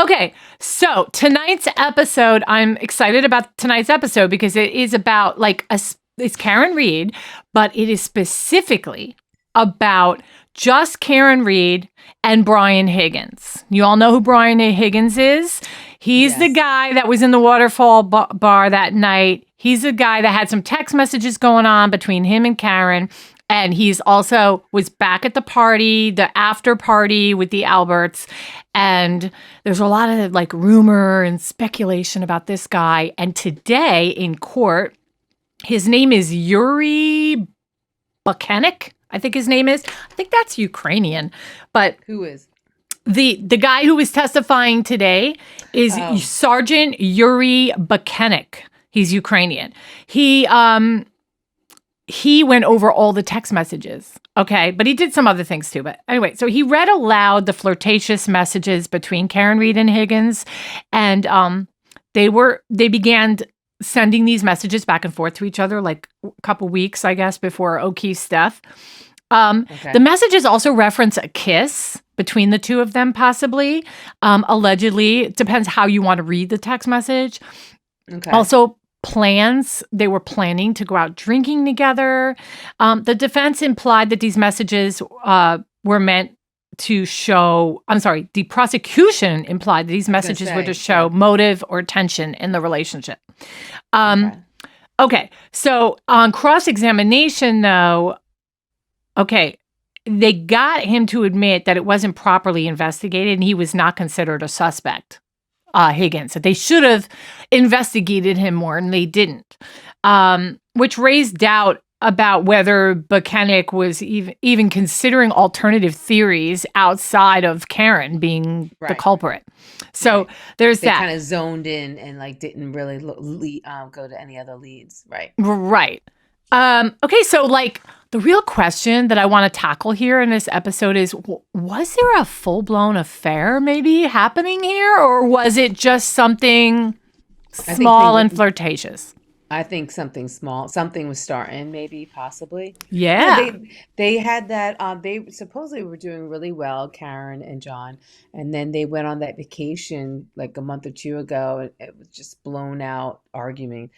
Okay, so tonight's episode, I'm excited about tonight's episode because it is about it's Karen Reed, but it is specifically about just Karen Reed and Brian Higgins. You all know who Brian Higgins is? He's the guy that was in the waterfall bar that night. He's the guy that had some text messages going on between him and Karen. And he's also was back at the party, the after party with the Alberts. And there's a lot of rumor and speculation about this guy. And today in court, his name is Yuri Buchanek, I think his name is. I think that's Ukrainian. But who is? The guy who was testifying today is Sergeant Yuri Buchanek. He's Ukrainian. He went over all the text messages, okay? But he did some other things too. But anyway, so he read aloud the flirtatious messages between Karen Reed and Higgins. And they began sending these messages back and forth to each other like a couple weeks, I guess, before O'Keefe's death. The messages also reference a kiss between the two of them, possibly. Allegedly. It depends how you want to read the text message. Okay. Also, they were planning to go out drinking together. The defense implied that these messages were meant to show, the prosecution implied that these messages were to show motive or tension in the relationship. Okay. So on cross-examination though, they got him to admit that it wasn't properly investigated and he was not considered a suspect. Higgins, that they should have investigated him more, and they didn't, which raised doubt about whether Buchanek was even considering alternative theories outside of Karen being the culprit. So there's they that. Kind of zoned in and didn't really go to any other leads, right? Right. Okay, so the real question that I want to tackle here in this episode is, was there a full-blown affair maybe happening here, or was it just something small and flirtatious? I think something small. Something was starting, maybe, possibly. Yeah. They had that. They supposedly were doing really well, Karen and John, and then they went on that vacation like a month or two ago, and it was just blown out arguing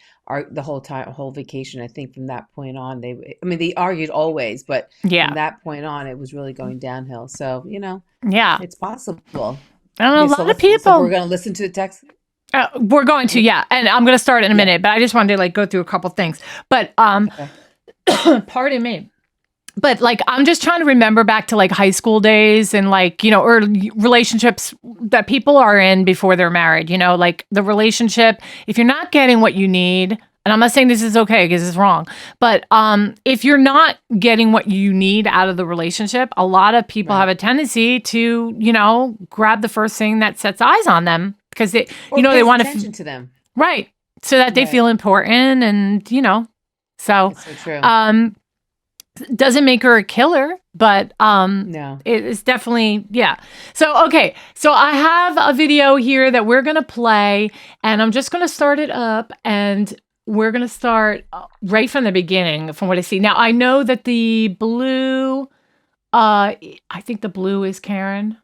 the whole vacation. I think from that point on, they argued always, but from that point on, it was really going downhill. So it's possible. And a lot of people. So we're going to listen to the text. We're going to, and I'm going to start in a minute, but I just wanted to go through a couple things. But pardon me. But I'm just trying to remember back to high school days and or relationships that people are in before they're married, the relationship, if you're not getting what you need, and I'm not saying this is okay because it's wrong, but if you're not getting what you need out of the relationship, a lot of people have a tendency to, grab the first thing that sets eyes on them. Because they want attention to them, right? So that they feel important, and so true. Doesn't make her a killer, but no, it's definitely So so I have a video here that we're gonna play, and I'm just gonna start it up, and we're gonna start right from the beginning, from what I see. Now I know that the blue, I think the blue is Karen.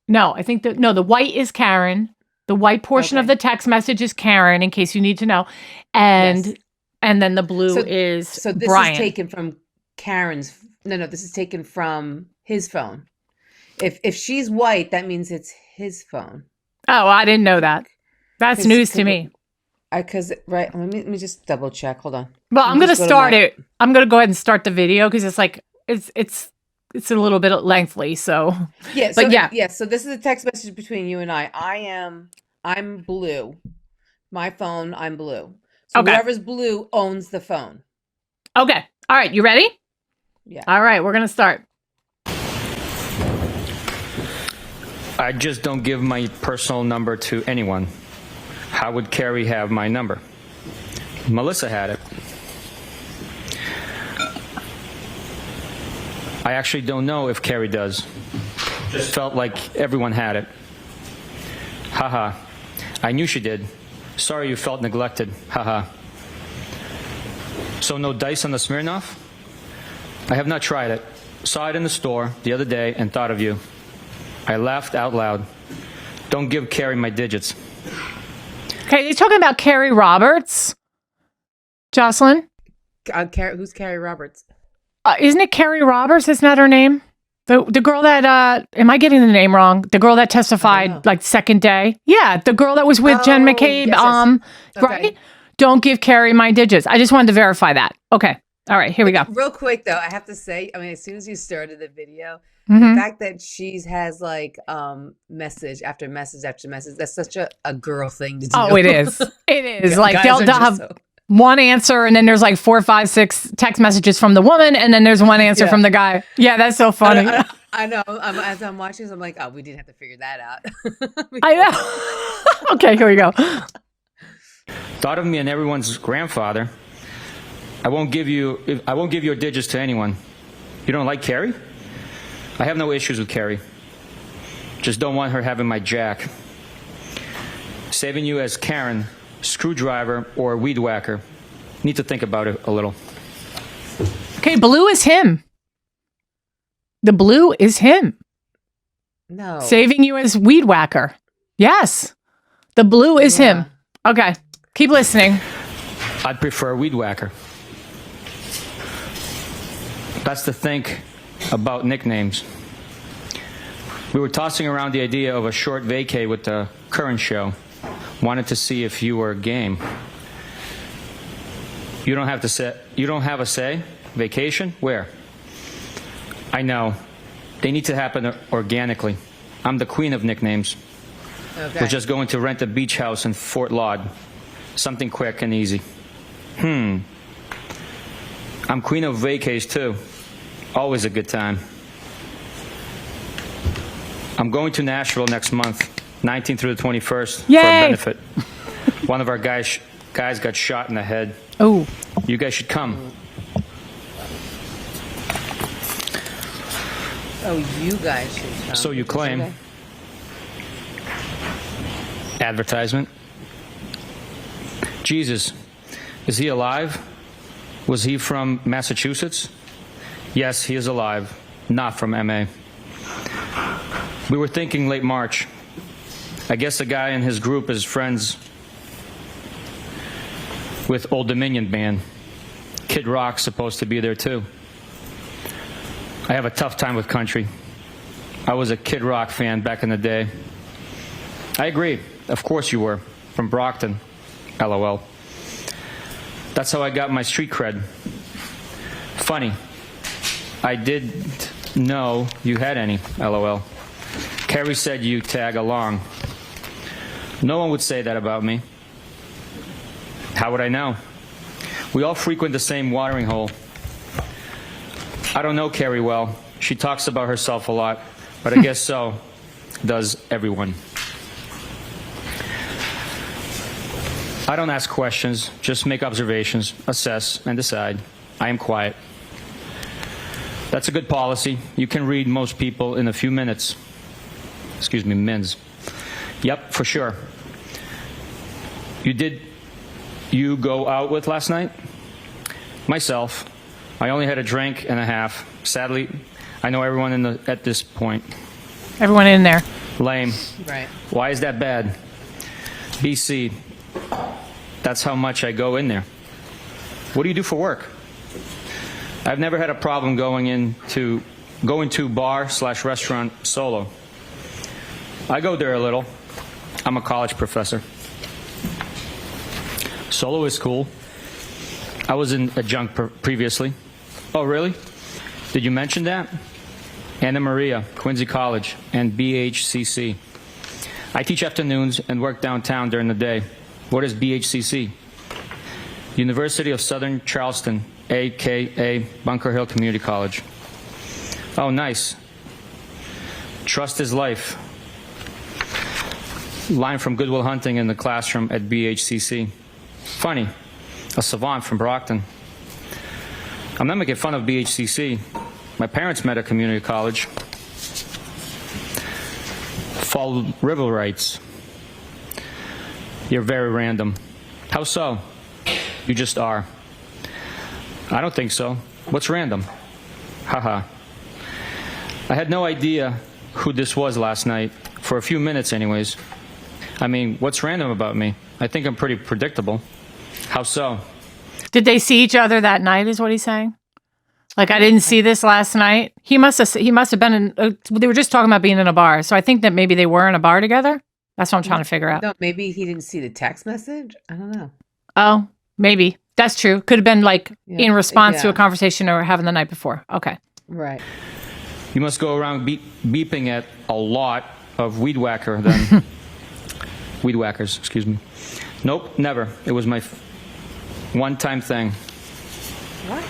No, I think the white is Karen. The white portion of the text message is Karen, in case you need to know. And then the blue is So this Brian. is taken from Karen's... No, this is taken from his phone. If she's white, that means it's his phone. Oh, I didn't know that. That's news to me. Let me just double check. Hold on. Well, I'm going to start it. I'm going to go ahead and start the video because it's a little bit lengthy, so... So this is a text message between you and I. I'm blue. My phone, I'm blue. So whoever's blue owns the phone. Okay. All right. You ready? Yeah. All right. We're going to start. I just don't give my personal number to anyone. How would Carrie have my number? Melissa had it. I actually don't know if Carrie does. Just felt like everyone had it. Haha. I knew she did. Sorry you felt neglected. Haha. So no dice on the Smirnoff? I have not tried it. Saw it in the store the other day and thought of you. I laughed out loud. Don't give Carrie my digits. Okay, he's talking about Carrie Roberts. Jocelyn? Who's Carrie Roberts? Isn't it Carrie Roberts? Isn't that her name? The girl that, am I getting the name wrong? The girl that testified like second day? Yeah, the girl that was with Jen McCabe. Yes. Okay. Right? Don't give Carrie my digits. I just wanted to verify that. Okay. All right, here we go. Real quick though, I have to say, I mean, as soon as you started the video, Mm-hmm. the fact that she has like message after message after message, that's such a girl thing to do. Oh, it is. It is. Like Guys they'll are just have so- one answer and then there's like 4, 5, 6 text messages from the woman and then there's one answer from the guy. Yeah, that's so funny. I know. As I'm watching this, I'm like, oh, we didn't have to figure that out. I know. Okay, here we go. Thought of me and everyone's grandfather. I won't give you your digits to anyone. You don't like Carrie? I have no issues with Carrie. Just don't want her having my jack. Saving you as Karen, screwdriver, or weed whacker. Need to think about it a little. Okay, blue is him. The blue is him. No. Saving you as weed whacker. Yes. The blue is him. Okay. Keep listening. I'd prefer weed whacker. That's to think about nicknames. We were tossing around the idea of a short vacay with the current show. Wanted to see if you were game. You don't have a say? Vacation? Where? I know. They need to happen organically. I'm the queen of nicknames. Okay. We're just going to rent a beach house in Fort Laud. Something quick and easy. I'm queen of vacays too. Always a good time. I'm going to Nashville next month, 19th through the 21st, Yay! for a benefit. One of our guys got shot in the head. Oh. You guys should come. Oh, you guys should come. So you claim. Okay. Advertisement. Jesus, is he alive? Was he from Massachusetts? Yes, he is alive, not from MA. We were thinking late March. I guess the guy in his group is friends with Old Dominion Band. Kid Rock's supposed to be there too. I have a tough time with country. I was a Kid Rock fan back in the day. I agree. Of course you were. From Brockton. LOL. That's how I got my street cred. Funny. I didn't know you had any. LOL. Carrie said you tag along. No one would say that about me. How would I know? We all frequent the same watering hole. I don't know Carrie well. She talks about herself a lot, but I guess so does everyone. I don't ask questions, just make observations, assess, and decide. I am quiet. That's a good policy. You can read most people in a few minutes. Excuse me, mins. Yep, for sure. You go out with last night? Myself. I only had a drink and a half. Sadly, I know everyone at this point. Everyone in there. Lame. Right. Why is that bad? BC. That's how much I go in there. What do you do for work? I've never had a problem going to bar/restaurant solo. I go there a little. I'm a college professor. Solo is cool. I was in adjunct previously. Oh, really? Did you mention that? Anna Maria, Quincy College, and BHCC. I teach afternoons and work downtown during the day. What is BHCC? University of Southern Charleston, a.k.a. Bunker Hill Community College. Oh, nice. Trust is life. Line from Good Will Hunting in the classroom at BHCC. Funny. A savant from Brockton. I'm not making fun of BHCC. My parents met at community college. Fall River writes, you're very random. How so? You just are. I don't think so. What's random? Haha. I had no idea who this was last night. For a few minutes, anyways. I mean, what's random about me? I think I'm pretty predictable. How so? Did they see each other that night, is what he's saying? Like, I didn't see this last night. He must have been in, they were just talking about being in a bar. So I think that maybe they were in a bar together. That's what I'm trying to figure out. No, maybe he didn't see the text message. I don't know. Oh, maybe. That's true. Could have been like in response to a conversation they were having the night before. Okay. Right. You must go around beeping at a lot of weed whackers, excuse me. Nope, never. It was my one-time thing. What?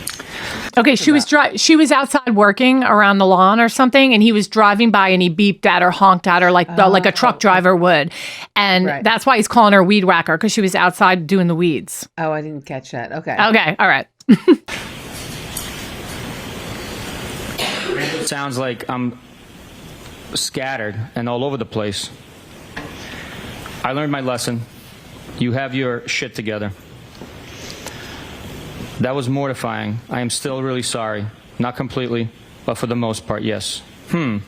Okay, she was outside working around the lawn or something, and he was driving by and he beeped at her, honked at her like a truck driver would. And that's why he's calling her weed whacker, because she was outside doing the weeds. Oh, I didn't catch that. Okay. Okay, all right. It sounds like I'm scattered and all over the place. I learned my lesson. You have your shit together. That was mortifying. I am still really sorry. Not completely, but for the most part, yes. I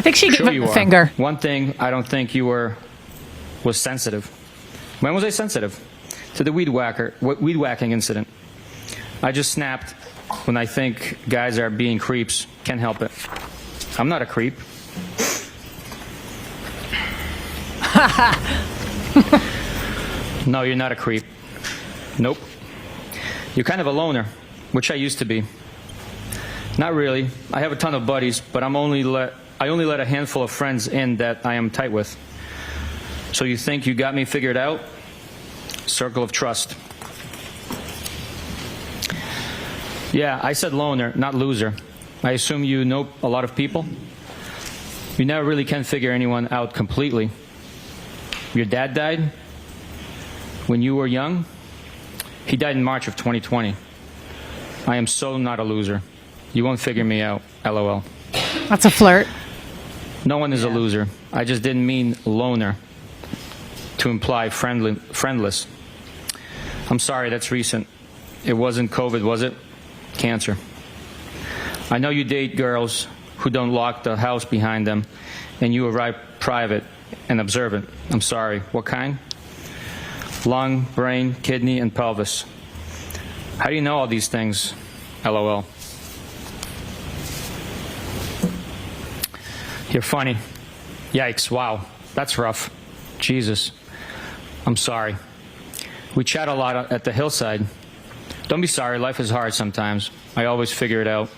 think she gave him the finger. One thing I don't think you was sensitive. When was I sensitive? To the weed whacking incident. I just snapped when I think guys are being creeps. Can't help it. I'm not a creep. No, you're not a creep. Nope. You're kind of a loner, which I used to be. Not really. I have a ton of buddies, but I only let a handful of friends in that I am tight with. So you think you got me figured out? Circle of trust. Yeah, I said loner, not loser. I assume you know a lot of people? You never really can figure anyone out completely. Your dad died when you were young? He died in March of 2020. I am so not a loser. You won't figure me out, LOL. That's a flirt. No one is a loser. I just didn't mean loner to imply friendless. I'm sorry, that's recent. It wasn't COVID, was it? Cancer. I know you date girls who don't lock the house behind them, and you arrive private and observant. I'm sorry. What kind? Lung, brain, kidney, and pelvis. How do you know all these things? LOL. You're funny. Yikes, wow. That's rough. Jesus. I'm sorry. We chat a lot at the hillside. Don't be sorry. Life is hard sometimes. I always figure it out.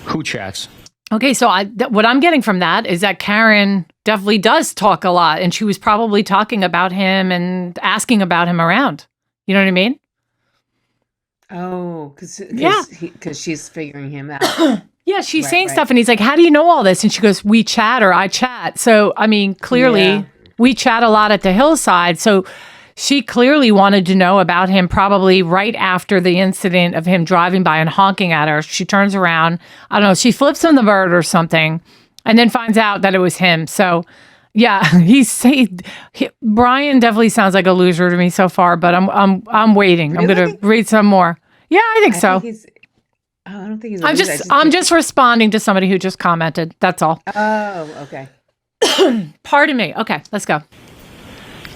Who chats? Okay, so what I'm getting from that is that Karen definitely does talk a lot, and she was probably talking about him and asking about him around. You know what I mean? Oh, because she's figuring him out. Yeah, she's saying stuff, and he's like, how do you know all this? And she goes, we chat, or I chat. So, I mean, clearly, we chat a lot at the hillside. So she clearly wanted to know about him probably right after the incident of him driving by and honking at her. She turns around. I don't know. She flips him the bird or something and then finds out that it was him. So, yeah, Brian definitely sounds like a loser to me so far, but I'm waiting. Really? I'm going to read some more. Yeah, I think so. I don't think he's. I'm just responding to somebody who just commented. That's all. Oh, okay. Pardon me. Okay, let's go.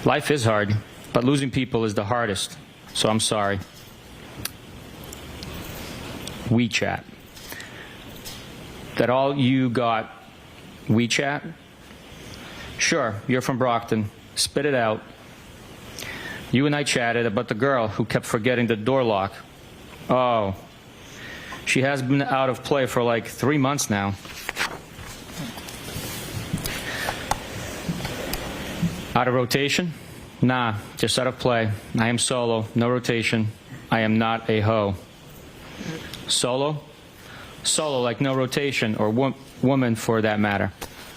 Life is hard, but losing people is the hardest. So I'm sorry. WeChat. That all you got? WeChat? Sure, you're from Brockton. Spit it out. You and I chatted about the girl who kept forgetting the door lock. Oh. She has been out of play for like 3 months now. Out of rotation? Nah, just out of play. I am solo, no rotation. I am not a hoe. Solo? Solo like no rotation, or woman for that matter.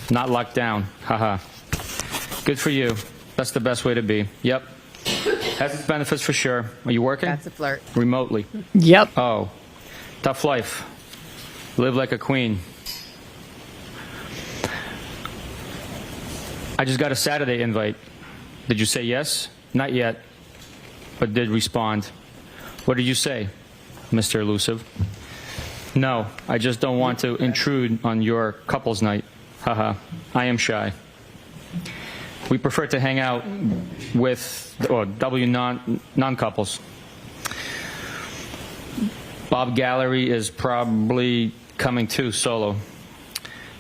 Not locked down. Haha. Good for you. That's the best way to be. Yep. Has its benefits for sure. Are you working? That's a flirt. Remotely. Yep. Oh. Tough life. Live like a queen. I just got a Saturday invite. Did you say yes? Not yet, but did respond. What did you say, Mr. Elusive? No, I just don't want to intrude on your couple's night. Haha. I am shy. We prefer to hang out with non-couples. Bob Gallery is probably coming too solo.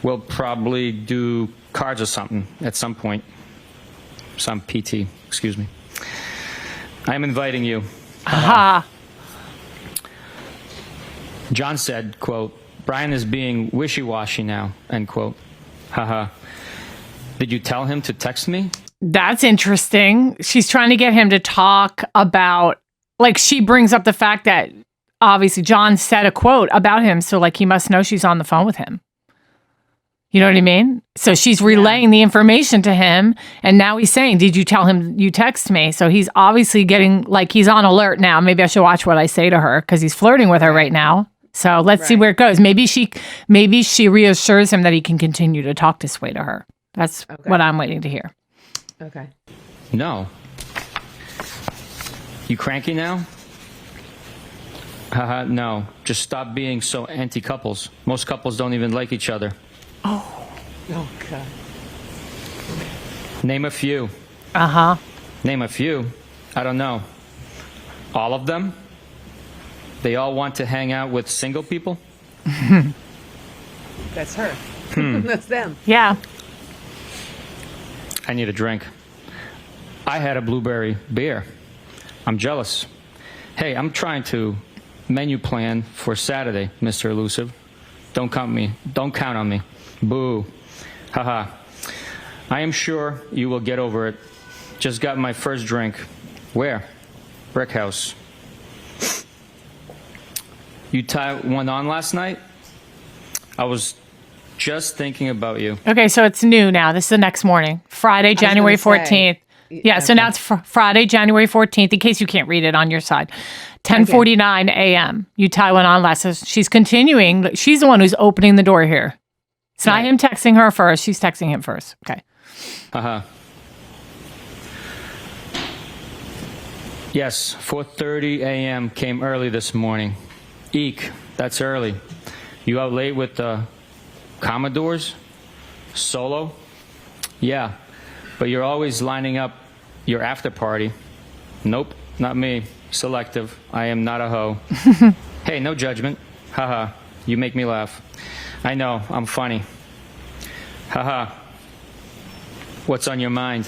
We'll probably do cards or something at some point. Some PT, excuse me. I'm inviting you. Aha. John said, quote, Brian is being wishy-washy now, end quote. Haha. Did you tell him to text me? That's interesting. She's trying to get him to talk about, like, she brings up the fact that obviously John said a quote about him. So, like, he must know she's on the phone with him. You know what I mean? So she's relaying the information to him. And now he's saying, did you tell him you text me? So he's obviously getting, like, he's on alert now. Maybe I should watch what I say to her because he's flirting with her right now. So let's see where it goes. Maybe she reassures him that he can continue to talk this way to her. That's what I'm waiting to hear. Okay. No. You cranky now? Haha, no. Just stop being so anti-couples. Most couples don't even like each other. Oh, God. Name a few. Uh-huh. Name a few. I don't know. All of them? They all want to hang out with single people? That's her. That's them. Yeah. I need a drink. I had a blueberry beer. I'm jealous. Hey, I'm trying to menu plan for Saturday, Mr. Elusive. Don't count on me. Boo. Haha. I am sure you will get over it. Just got my first drink. Where? Brick House. You tied one on last night? I was just thinking about you. Okay, so it's new now. This is the next morning. Friday, January 14th. Yeah, so now it's Friday, January 14th, in case you can't read it on your side. 10:49 a.m. You tie one on last. So she's continuing. She's the one who's opening the door here. It's not him texting her first. She's texting him first. Okay. Uh-huh. Yes, 4:30 a.m. came early this morning. Eek, that's early. You out late with the Commodores? Solo? Yeah, but you're always lining up your after party. Nope, not me. Selective. I am not a hoe. Hey, no judgment. Haha, you make me laugh. I know, I'm funny. Haha. What's on your mind?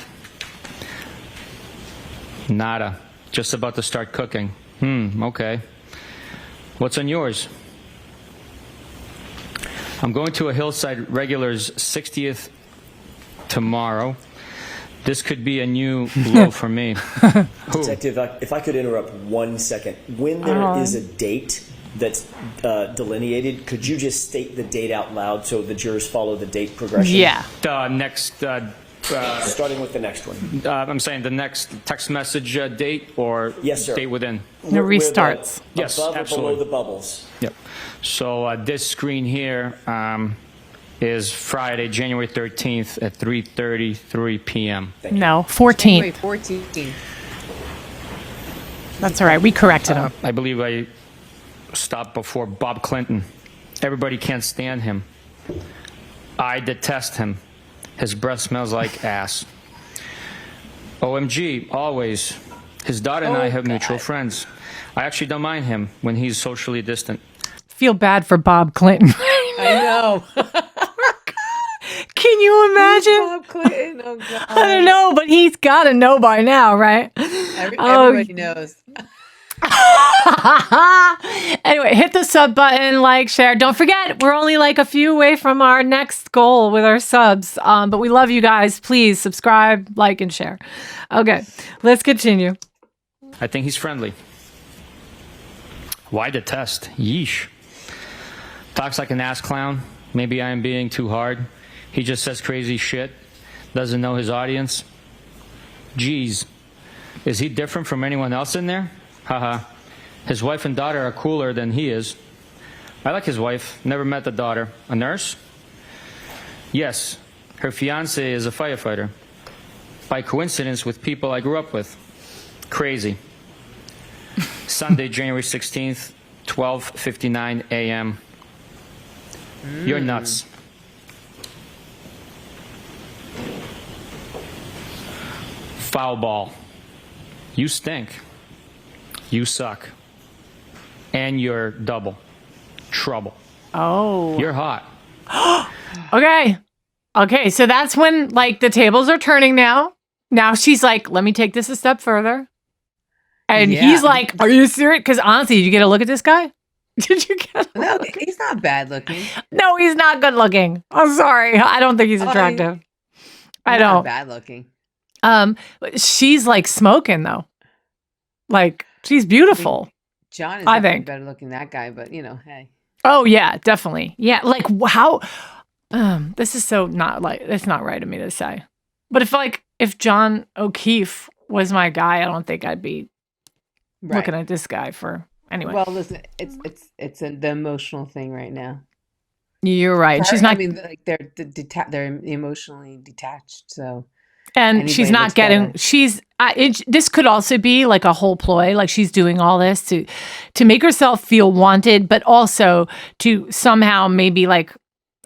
Nada. Just about to start cooking. Okay. What's on yours? I'm going to a Hillside Regulars 60th tomorrow. This could be a new low for me. Detective, if I could interrupt 1 second. When there is a date that's delineated, could you just state the date out loud so the jurors follow the date progression? Yeah. Starting with the next one. I'm saying the next text message date or Yes, sir. date within. The restarts. Yes, above absolutely. or below the bubbles. Yep. So this screen here is Friday, January 13th at 3:33 p.m. No, January 14th. 14th. That's all right. We corrected him. I believe I stopped before Bob Clinton. Everybody can't stand him. I detest him. His breath smells like ass. OMG, always. His daughter and I have mutual friends. I actually don't mind him when he's socially distant. Feel bad for Bob Clinton. I know. Can you imagine? Bob Clinton. Oh, God. I don't know, but he's got to know by now, right? Everybody knows. Anyway, hit the sub button, like, share. Don't forget, we're only like a few away from our next goal with our subs. But we love you guys. Please subscribe, like, and share. Okay, let's continue. I think he's friendly. Why detest? Yeesh. Talks like an ass clown. Maybe I am being too hard. He just says crazy shit. Doesn't know his audience. Jeez. Is he different from anyone else in there? Haha. His wife and daughter are cooler than he is. I like his wife. Never met the daughter. A nurse? Yes. Her fiance is a firefighter. By coincidence with people I grew up with. Crazy. Sunday, January 16th, 12:59 a.m. You're nuts. Foul ball. You stink. You suck. And you're double trouble. Oh. You're hot. Okay, so that's when, like, the tables are turning now. Now she's like, let me take this a step further. And he's like, are you serious? Because honestly, did you get a look at this guy? Did you get a No, look? he's not bad looking. No, he's not good looking. I'm sorry. I don't think he's attractive. I don't. Not bad looking. She's like smoking though. Like, she's beautiful. John is I think better looking than that guy, but hey. Oh yeah, definitely. Yeah, like how this is so not like, it's not right of me to say. But if John O'Keefe was my guy, I don't think I'd be looking at this guy for anyway. Well, listen, it's the emotional thing right now. You're right. She's not. I mean, like they're emotionally detached. So, and she's not getting. Better. This could also be like a whole ploy. Like she's doing all this to make herself feel wanted, but also to somehow maybe like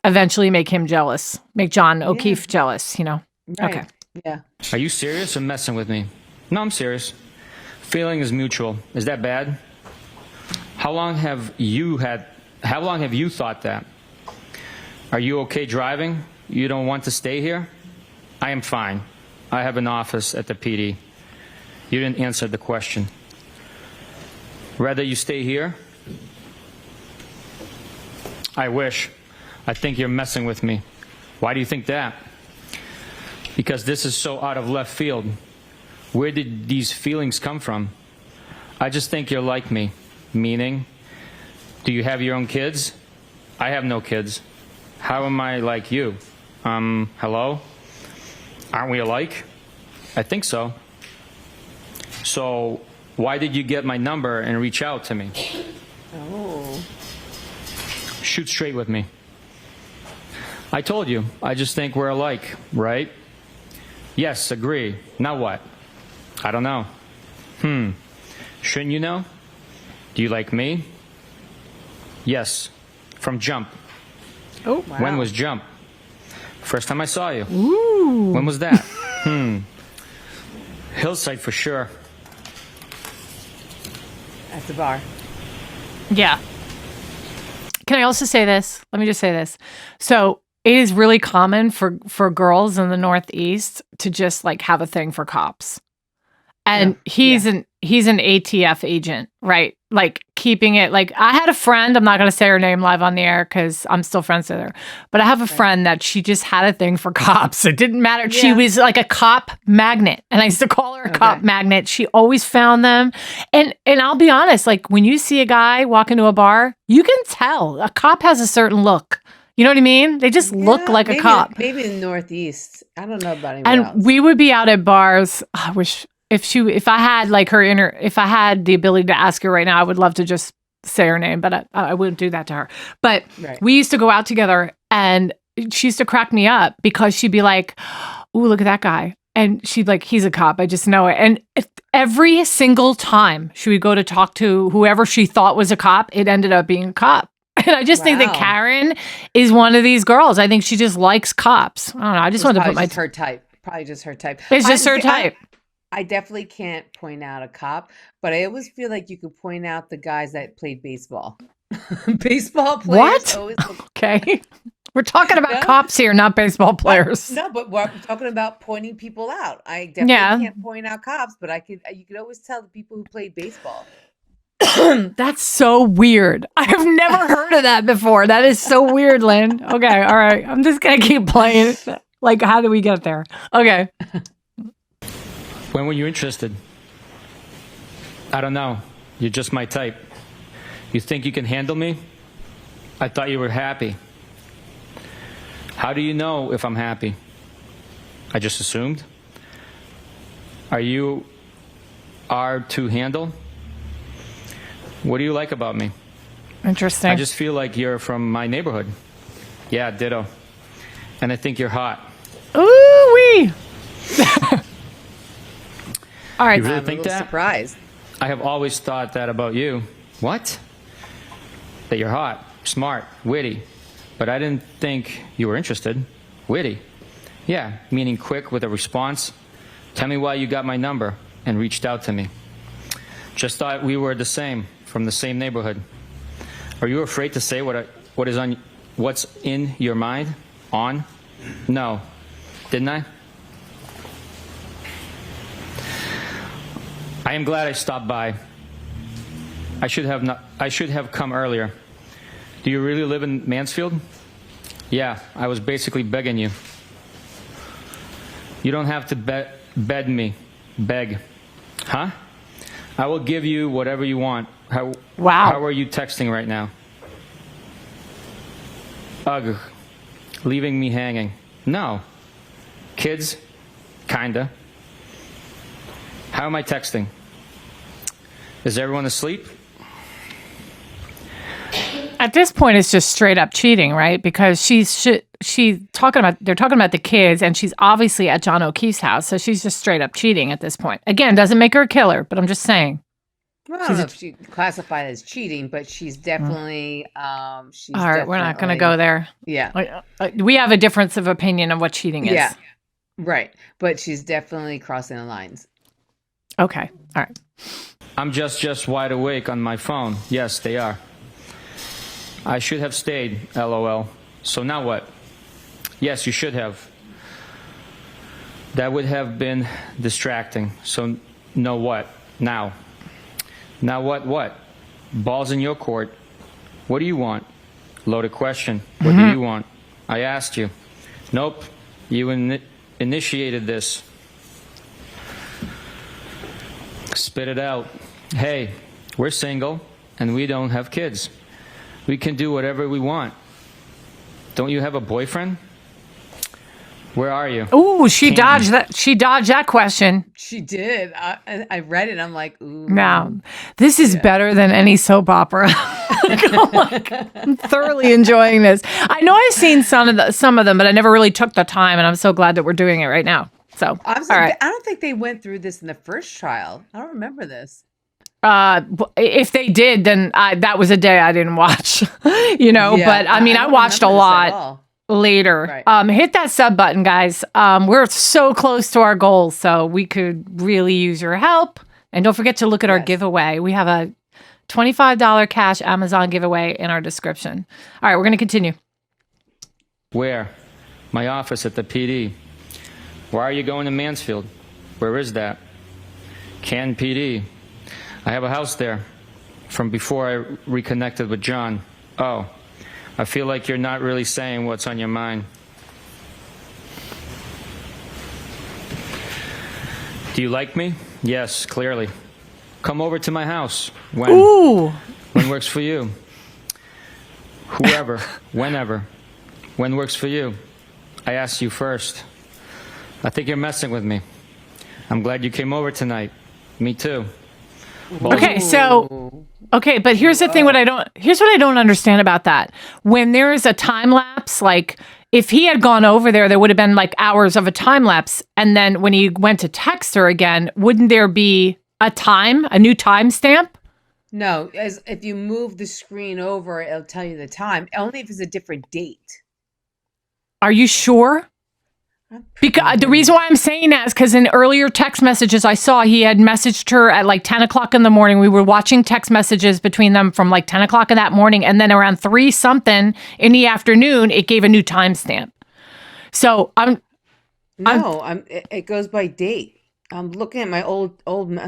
eventually make him jealous, make John O'Keefe jealous. Right. Okay. Yeah. Are you serious or messing with me? No, I'm serious. Feeling is mutual. Is that bad? How long have you thought that? Are you okay driving? You don't want to stay here? I am fine. I have an office at the PD. You didn't answer the question. Rather you stay here? I wish. I think you're messing with me. Why do you think that? Because this is so out of left field. Where did these feelings come from? I just think you're like me. Meaning, do you have your own kids? I have no kids. How am I like you? Hello? Aren't we alike? I think so. So, why did you get my number and reach out to me? Oh. Shoot straight with me. I told you, I just think we're alike, right? Yes, agree. Now what? I don't know. Shouldn't you know? Do you like me? Yes. From jump. Oh, wow. When was jump? First time I saw you. Ooh. When was that? Hillside for sure. At the bar. Yeah. Can I also say this? Let me just say this. So it is really common for girls in the Northeast to just like have a thing for cops. And he's an ATF agent, right? Like keeping it like I had a friend, I'm not going to say her name live on the air because I'm still friends with her, but I have a friend that she just had a thing for cops. It didn't matter. Yeah. She was like a cop magnet, and I used to call her a cop magnet. She always found them. And I'll be honest, like when you see a guy walk into a bar, you can tell a cop has a certain look. You know what I mean? They just look like a cop. Maybe in the Northeast. I don't know about anybody else. And we would be out at bars. I wish if I had like if I had the ability to ask her right now, I would love to just say her name, but I wouldn't do that to her. But we used to go out together, and she used to crack me up because she'd be like, "Ooh, look at that guy," and she'd like, "He's a cop. I just know it." And every single time she would go to talk to whoever she thought was a cop, it ended up being a cop. And I just think that Karen is one of these girls. I think she just likes cops. I don't know. I just wanted to put her type. Probably just her type. It's just her type. I definitely can't point out a cop, but I always feel like you could point out the guys that played baseball. Baseball players. What? Okay. We're talking about cops here, not baseball players. No, but we're talking about pointing people out. I definitely can't point out cops, but you could always tell the people who played baseball. That's so weird. I have never heard of that before. That is so weird, Lynn. Okay, all right. I'm just going to keep playing. Like, how do we get there? Okay. When were you interested? I don't know. You're just my type. You think you can handle me? I thought you were happy. How do you know if I'm happy? I just assumed. Are you to handle? What do you like about me? Interesting. I just feel like you're from my neighborhood. Yeah, ditto. And I think you're hot. Ooh-wee. All right. You really think that? Surprised. I have always thought that about you. What? That you're hot, smart, witty. But I didn't think you were interested. Witty. Yeah, meaning quick with a response. Tell me why you got my number and reached out to me. Just thought we were the same, from the same neighborhood. Are you afraid to say what's in your mind? No. Didn't I? I am glad I stopped by. I should have come earlier. Do you really live in Mansfield? Yeah, I was basically begging you. You don't have to beg me. Beg. Huh? I will give you whatever you want. Wow. How are you texting right now? Ugh. Leaving me hanging. No. Kids? Kinda. How am I texting? Is everyone asleep? At this point, it's just straight up cheating, right? Because they're talking about the kids, and she's obviously at John O'Keefe's house, so she's just straight up cheating at this point. Again, doesn't make her a killer, but I'm just saying. Well, I don't know if she classified as cheating, but she's definitely. All right, we're not going to go there. Yeah, we have a difference of opinion of what cheating is. Yeah, right. But she's definitely crossing the lines. Okay, all right. I'm just wide awake on my phone. Yes, they are. I should have stayed, LOL. So now what? Yes, you should have. That would have been distracting. So no what? Now. Now what? Ball's in your court. What do you want? Loaded question. What do you want? I asked you. Nope. You initiated this. Spit it out. Hey, we're single and we don't have kids. We can do whatever we want. Don't you have a boyfriend? Where are you? Ooh, she dodged that. She dodged that question. She did. I read it. And I'm like, ooh. Now, this is better than any soap opera. I'm thoroughly enjoying this. I know I've seen some of them, but I never really took the time, and I'm so glad that we're doing it right now. So, all right. I don't think they went through this in the first trial. I don't remember this. If they did, then that was a day I didn't watch, but I mean, I watched a lot later. Right. Hit that sub button, guys. We're so close to our goal, so we could really use your help. And don't forget to look at our giveaway. We have a $25 cash Amazon giveaway in our description. All right, we're going to continue. Where? My office at the PD. Why are you going to Mansfield? Where is that? Canton PD. I have a house there from before I reconnected with John. Oh, I feel like you're not really saying what's on your mind. Do you like me? Yes, clearly. Come over to my house. When? Ooh. When works for you? Whoever, whenever. When works for you? I asked you first. I think you're messing with me. I'm glad you came over tonight. Me too. Okay, but here's the thing. Here's what I don't understand about that. When there is a time lapse, like if he had gone over there would have been like hours of a time lapse. And then when he went to text her again, wouldn't there be a new time stamp? No, as if you move the screen over, it'll tell you the time. Only if it's a different date. Are you sure? Because the reason why I'm saying that is because in earlier text messages I saw he had messaged her at like 10 o'clock in the morning. We were watching text messages between them from like 10 o'clock in that morning. And then around 3 something in the afternoon, it gave a new timestamp. So it goes by date. I'm looking at my old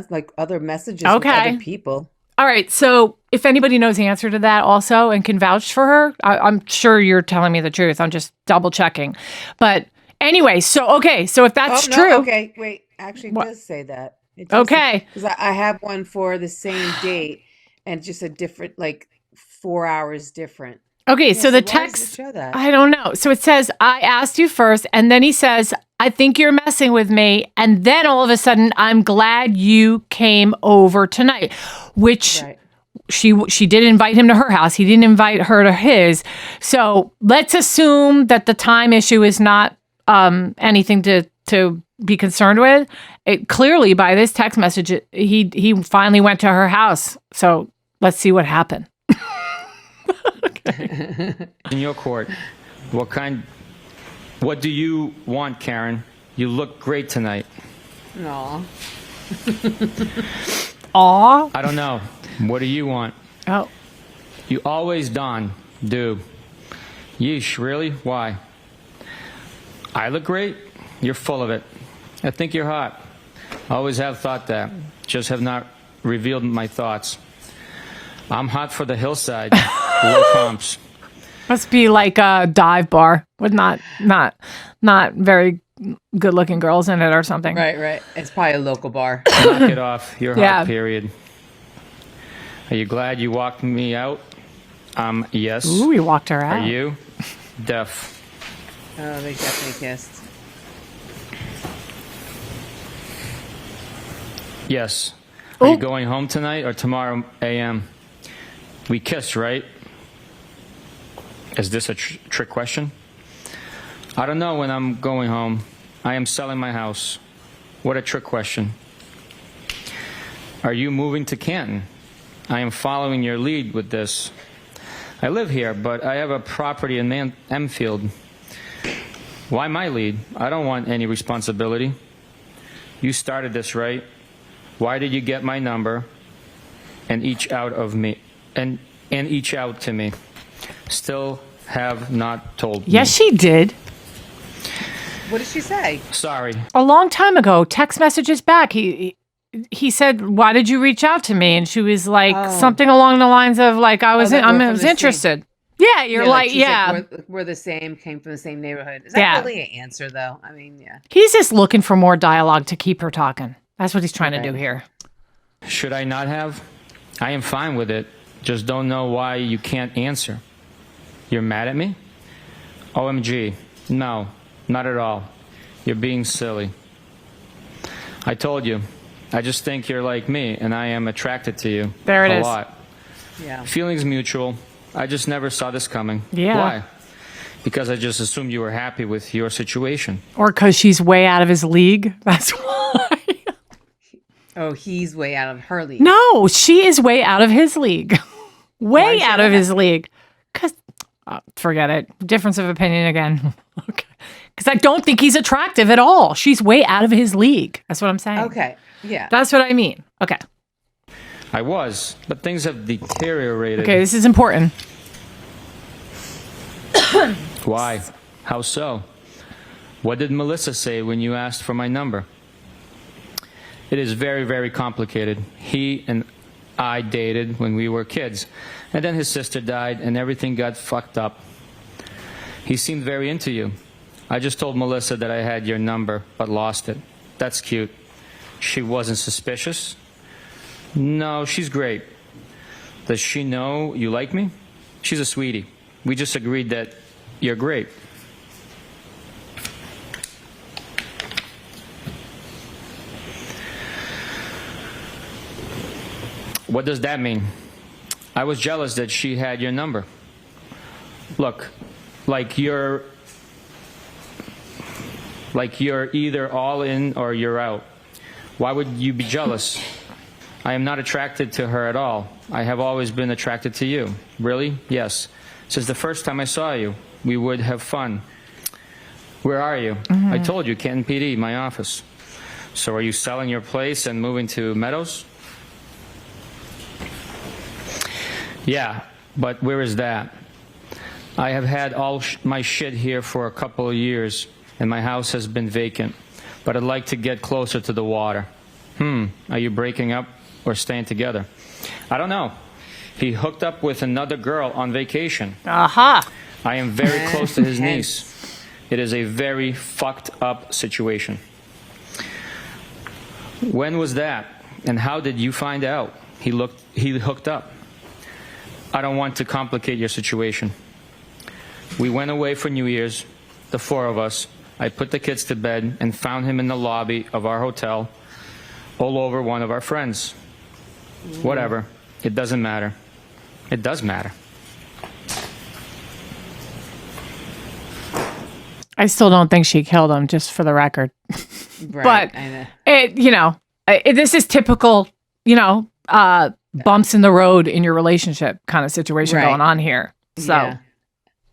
like other messages with other people. All right. So if anybody knows the answer to that also and can vouch for her, I'm sure you're telling me the truth. I'm just double checking. But anyway, so if that's true. Okay, wait. Actually, it does say that. Okay. Because I have one for the same date and just a different, like 4 hours different. Okay, so the text, show that? I don't know. So it says, I asked you first, and then he says, I think you're messing with me. And then all of a sudden, I'm glad you came over tonight, which she did invite him to her house. He didn't invite her to his. So let's assume that the time issue is not anything to be concerned with. It clearly, by this text message, he finally went to her house. So let's see what happened. In your court, what do you want, Karen? You look great tonight. Aw. Aw. I don't know. What do you want? Oh. You always do. Yeesh, really? Why? I look great? You're full of it. I think you're hot. I always have thought that. Just have not revealed my thoughts. I'm hot for the hillside. Low comps. Must be like a dive bar with not very good looking girls in it or something. Right. It's probably a local bar. Knock it off. You're hot, Yeah. period. Are you glad you walked me out? Yes. Ooh, he walked her out. Are you? Def. Oh, they definitely kissed. Yes. Are Oh. you going home tonight or tomorrow a.m.? We kissed, right? Is this a trick question? I don't know when I'm going home. I am selling my house. What a trick question. Are you moving to Canton? I am following your lead with this. I live here, but I have a property in Enfield. Why my lead? I don't want any responsibility. You started this, right? Why did you get my number and each out of me and each out to me? Still have not told me. Yes, she did. What did she say? Sorry. A long time ago, text messages back. He said, "Why did you reach out to me?" And she was like, something along the lines of like, "I was interested." Yeah, you're like, she's yeah. like, we're the same, came from the same neighborhood. Is that really an answer, though? I mean, yeah. He's just looking for more dialogue to keep her talking. That's what he's trying to do here. Should I not have? I am fine with it. Just don't know why you can't answer. You're mad at me? OMG. No, not at all. You're being silly. I told you. I just think you're like me, and I am attracted to you. There it a is. lot. Yeah. Feelings mutual. I just never saw this coming. Yeah. Why? Because I just assumed you were happy with your situation. Or because she's way out of his league. That's why. Oh, he's way out of her league. No, she is way out of his league. Way out of his league. Because, forget it. Difference of opinion again. Okay. Because I don't think he's attractive at all. She's way out of his league. That's what I'm saying. Okay. Yeah. That's what I mean. Okay. I was, but things have deteriorated. Okay, this is important. Why? How so? What did Melissa say when you asked for my number? It is very, very complicated. He and I dated when we were kids, and then his sister died, and everything got fucked up. He seemed very into you. I just told Melissa that I had your number, but lost it. That's cute. She wasn't suspicious? No, she's great. Does she know you like me? She's a sweetie. We just agreed that you're great. What does that mean? I was jealous that she had your number. Look, like you're either all in or you're out. Why would you be jealous? I am not attracted to her at all. I have always been attracted to you. Really? Yes. Since the first time I saw you, we would have fun. Where are you? I told you, Canton PD, my office. So are you selling your place and moving to Meadows? Yeah, but where is that? I have had all my shit here for a couple of years, and my house has been vacant. But I'd like to get closer to the water. Are you breaking up or staying together? I don't know. He hooked up with another girl on vacation. Aha. I am very close to his niece. It is a very fucked up situation. When was that? And how did you find out he hooked up? I don't want to complicate your situation. We went away for New Year's, the four of us. I put the kids to bed and found him in the lobby of our hotel, all over one of our friends. Whatever. It doesn't matter. It does matter. I still don't think she killed him, just for the record. Right. But I know. this is typical, bumps in the road in your relationship kind of situation going on here. So,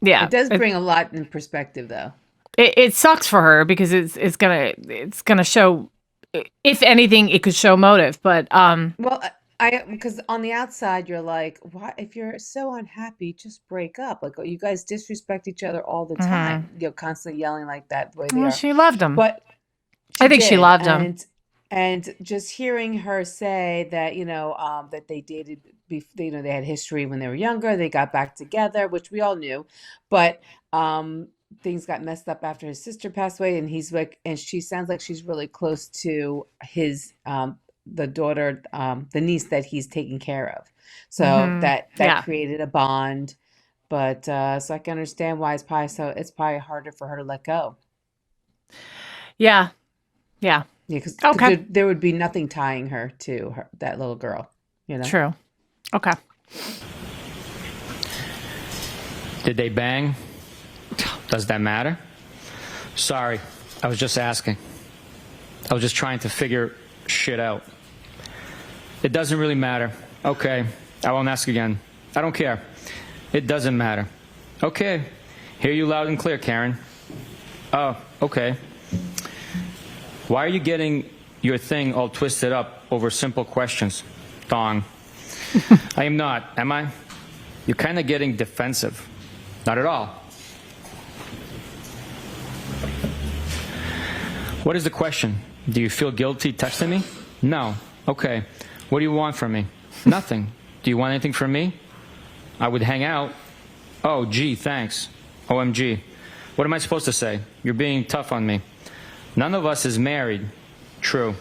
yeah. It does bring a lot in perspective, though. It sucks for her because it's gonna show if anything, it could show motive. But Well, because on the outside you're like, why? If you're so unhappy, just break up. Like you guys disrespect each other all the time. You're constantly yelling like that the way they well, are. she loved him. But I think she did, loved him. and just hearing her say that, that they dated, they had history when they were younger. They got back together, which we all knew, but things got messed up after his sister passed away, and he's like, and she sounds like she's really close to his the daughter, the niece that he's taking care of. So that created a bond. But so I can understand why it's probably harder for her to let go. Yeah. Yeah, because there would be nothing tying her to that little girl, True. Okay. Did they bang? Does that matter? Sorry, I was just asking. I was just trying to figure shit out. It doesn't really matter. Okay, I won't ask again. I don't care. It doesn't matter. Okay, hear you loud and clear, Karen. Oh, okay. Why are you getting your thing all twisted up over simple questions, Thong? I am not, am I? You're kind of getting defensive. Not at all. What is the question? Do you feel guilty texting me? No. Okay. What do you want from me? Nothing. Do you want anything from me? I would hang out. Oh, gee, thanks. OMG. What am I supposed to say? You're being tough on me. None of us is married. True.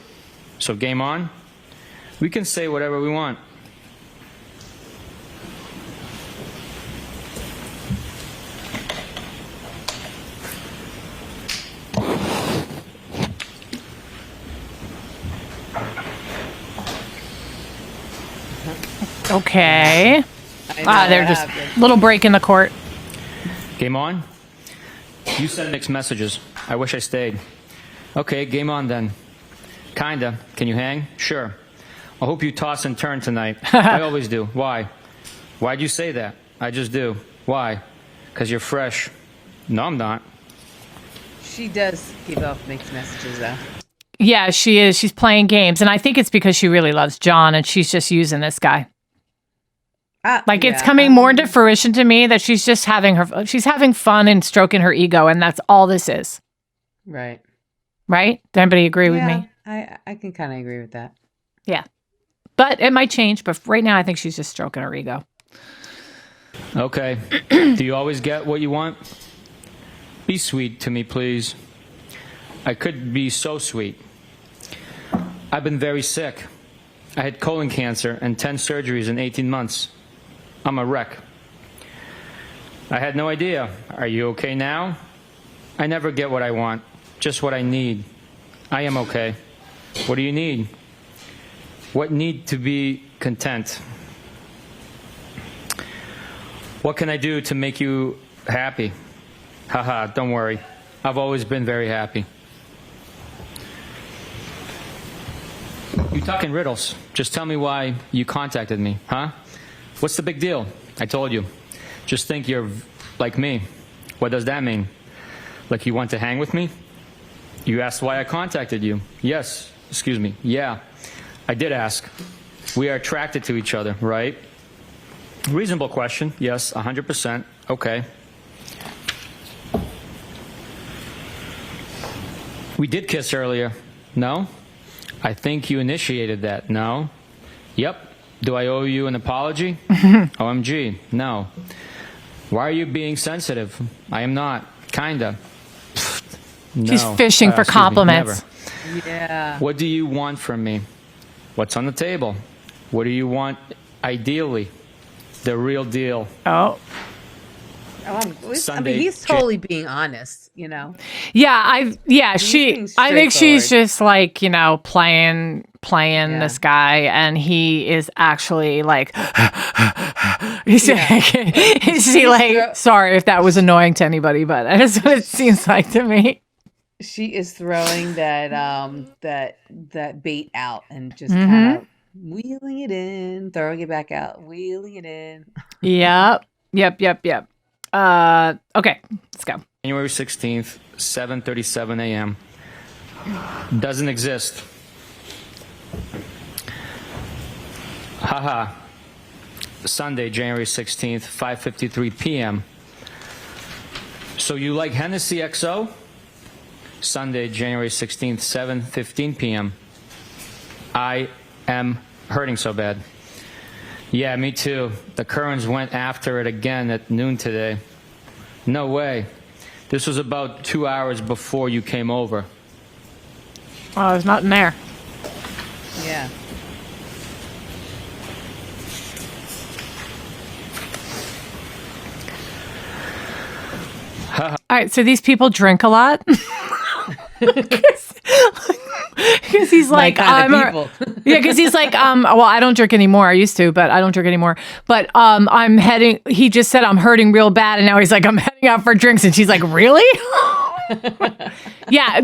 So game on? We can say whatever we want. Okay. They're just little break in the court. Game on? You send mixed messages. I wish I stayed. Okay, game on then. Kinda. Can you hang? Sure. I hope you toss and turn tonight. I always do. Why? Why'd you say that? I just do. Why? Because you're fresh. No, I'm not. She does give off mixed messages, though. Yeah, she is. She's playing games. And I think it's because she really loves John and she's just using this guy. It's coming more into fruition to me that she's just she's having fun and stroking her ego. And that's all this is. Right. Right? Does anybody agree with me? I can kind of agree with that. Yeah. But it might change. But right now, I think she's just stroking her ego. Okay. Do you always get what you want? Be sweet to me, please. I could be so sweet. I've been very sick. I had colon cancer and 10 surgeries in 18 months. I'm a wreck. I had no idea. Are you okay now? I never get what I want, just what I need. I am okay. What do you need? What need to be content? What can I do to make you happy? Haha, don't worry. I've always been very happy. You talk in riddles. Just tell me why you contacted me, huh? What's the big deal? I told you. Just think you're like me. What does that mean? Like you want to hang with me? You asked why I contacted you. Yes. Excuse me. Yeah. I did ask. We are attracted to each other, right? Reasonable question. Yes, 100%. Okay. We did kiss earlier. No? I think you initiated that. No? Yep. Do I owe you an apology? OMG. No. Why are you being sensitive? I am not. Kinda. No. She's fishing for compliments. Yeah. What do you want from me? What's on the table? What do you want ideally? The real deal. Oh. He's totally being honest, Yeah, I think she's just like, playing this guy, and he is actually like sorry if that was annoying to anybody, but that's what it seems like to me. She is throwing that bait out and just kind of wheeling it in, throwing it back out, wheeling it in. Yep. Okay, let's go. January 16th, 7:37 a.m. Doesn't exist. Haha. Sunday, January 16th, 5:53 p.m. So you like Hennessy XO? Sunday, January 16th, 7:15 p.m. I am hurting so bad. Yeah, me too. The Currens went after it again at noon today. No way. This was about 2 hours before you came over. Oh, there's nothing there. Yeah. All right, so these people drink a lot. Because he's like, because he's like, well, I don't drink anymore. I used to, but I don't drink anymore. But I'm heading. He just said I'm hurting real bad, and now he's like, I'm heading out for drinks, and she's like, really? Yeah,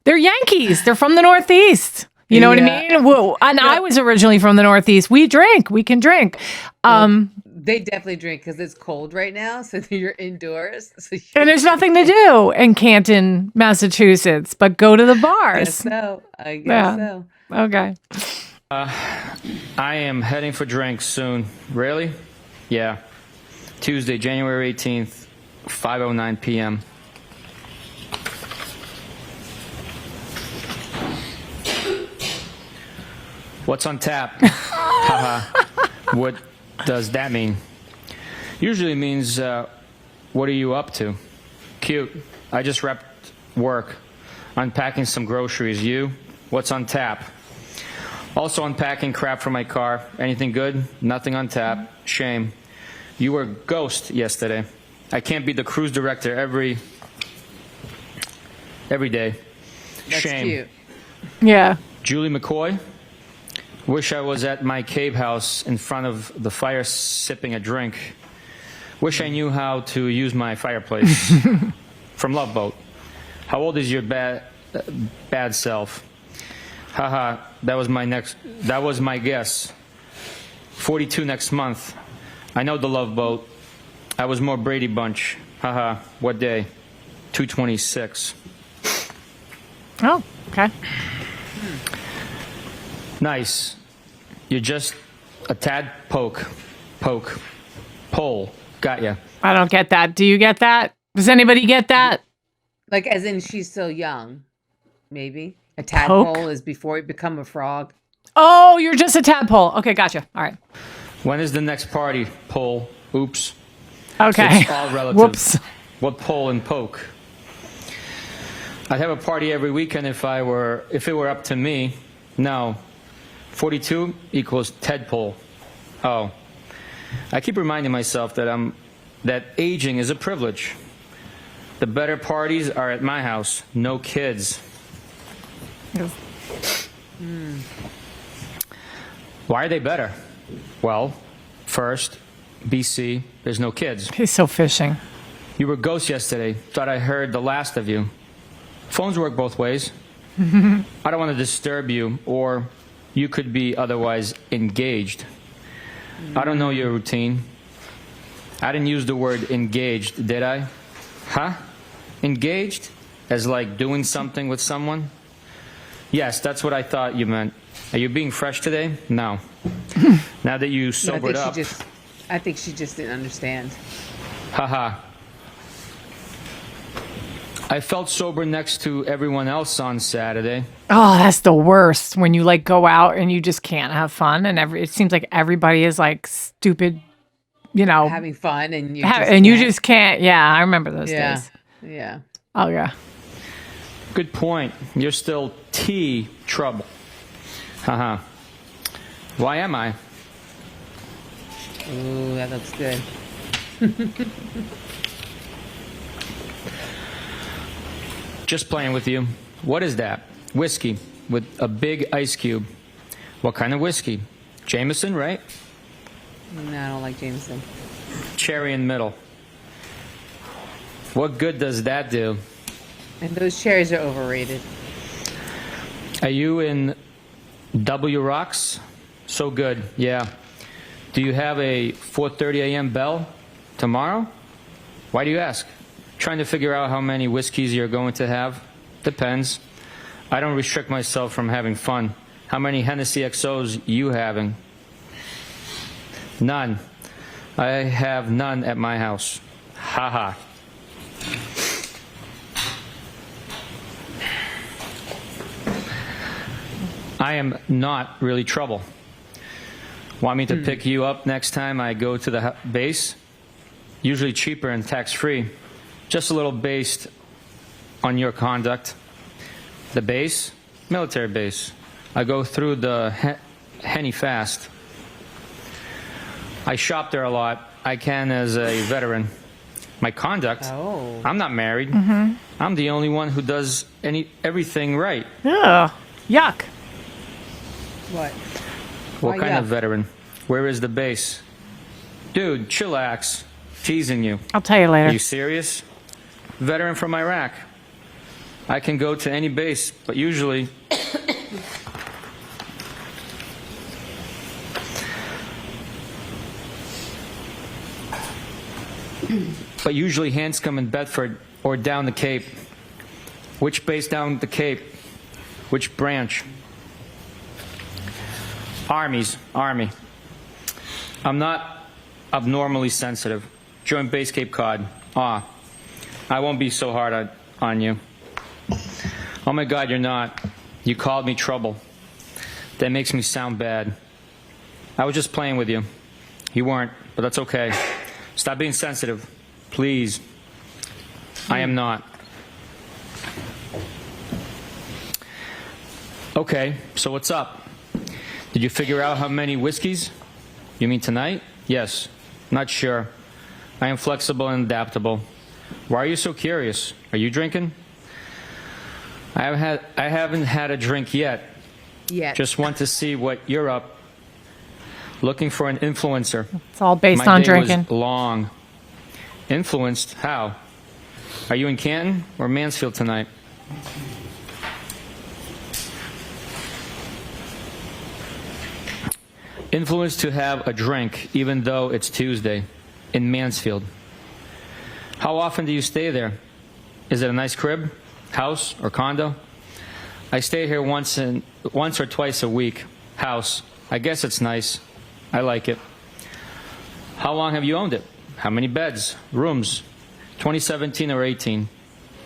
they're Yankees. They're from the Northeast. You know what I mean? Well, and I was originally from the Northeast. We drink. We can drink. They definitely drink because it's cold right now, so you're indoors. So and there's nothing to do in Canton, Massachusetts, but go to the bars. I guess so. Okay. I am heading for drinks soon. Really? Yeah. Tuesday, January 18th, 5:09 p.m. What's on tap? Haha. What does that mean? Usually means, what are you up to? Cute. I just wrapped work. Unpacking some groceries. You? What's on tap? Also unpacking crap for my car. Anything good? Nothing on tap. Shame. You were ghost yesterday. I can't be the cruise director every day. That's Shame. cute. Yeah. Julie McCoy. Wish I was at my cave house in front of the fire sipping a drink. Wish I knew how to use my fireplace. From Love Boat. How old is your bad self? Haha, that was my guess. 42 next month. I know the Love Boat. I was more Brady Bunch. Haha, what day? 2/26. Oh, okay. Nice. You're just a tad poke. Pole. Got ya. I don't get that. Do you get that? Does anybody get that? Like, as in she's so young, maybe. A tadpole Poke? is before you become a frog. Oh, you're just a tadpole. Okay, gotcha. All right. When is the next party? Pole. Oops. Okay. It's all relative. Whoops. What pole and poke? I'd have a party every weekend if it were up to me. No. 42 equals tadpole. Oh. I keep reminding myself that aging is a privilege. The better parties are at my house. No kids. Why are they better? Well, first, BC, there's no kids. He's so fishing. You were ghost yesterday. Thought I heard the last of you. Phones work both ways. I don't want to disturb you, or you could be otherwise engaged. I don't know your routine. I didn't use the word engaged, did I? Huh? Engaged? As like doing something with someone? Yes, that's what I thought you meant. Are you being fresh today? No. Now that you sobered up. I think she just didn't understand. Haha. I felt sober next to everyone else on Saturday. Oh, that's the worst when you like go out and you just can't have fun, and it seems like everybody is like stupid, Having fun, and you just can't. Yeah, I remember those days. Yeah. Oh yeah. Good point. You're still T trouble. Haha. Why am I? Ooh, that looks good. Just playing with you. What is that? Whiskey with a big ice cube. What kind of whiskey? Jameson, right? No, I don't like Jameson. Cherry in middle. What good does that do? And those cherries are overrated. Are you in W Rocks? So good, yeah. Do you have a 4:30 a.m. bell tomorrow? Why do you ask? Trying to figure out how many whiskeys you're going to have? Depends. I don't restrict myself from having fun. How many Hennessy XOs you having? None. I have none at my house. Ha ha. I am not really trouble. Want me to pick you up next time I go to the base? Usually cheaper and tax-free. Just a little based on your conduct. The base? Military base. I go through the Henny fast. I shop there a lot. I can as a veteran. My conduct? Oh. I'm not married. I'm the only one who does everything right. Ugh. Yuck. What? What Oh, kind yeah. of veteran? Where is the base? Dude, chillax. Teasing you. I'll tell you Are later. you serious? Veteran from Iraq. I can go to any base, but usually... but usually Hanscom in Bedford or down the Cape. Which base down the Cape? Which branch? Army. I'm not abnormally sensitive. Join base Cape Cod. I won't be so hard on you. Oh my God, you're not. You called me trouble. That makes me sound bad. I was just playing with you. You weren't, but that's okay. Stop being sensitive, please. I am not. Okay, so what's up? Did you figure out how many whiskeys? You mean tonight? Yes. Not sure. I am flexible and adaptable. Why are you so curious? Are you drinking? I haven't had a drink yet. Just want to see what you're up. Looking for an influencer. It's all based My on day drinking. was long. Influenced? How? Are you in Canton or Mansfield tonight? Influenced to have a drink, even though it's Tuesday, in Mansfield. How often do you stay there? Is it a nice crib, house, or condo? I stay here once or twice a week. House. I guess it's nice. I like it. How long have you owned it? How many beds, rooms? 2017 or 18?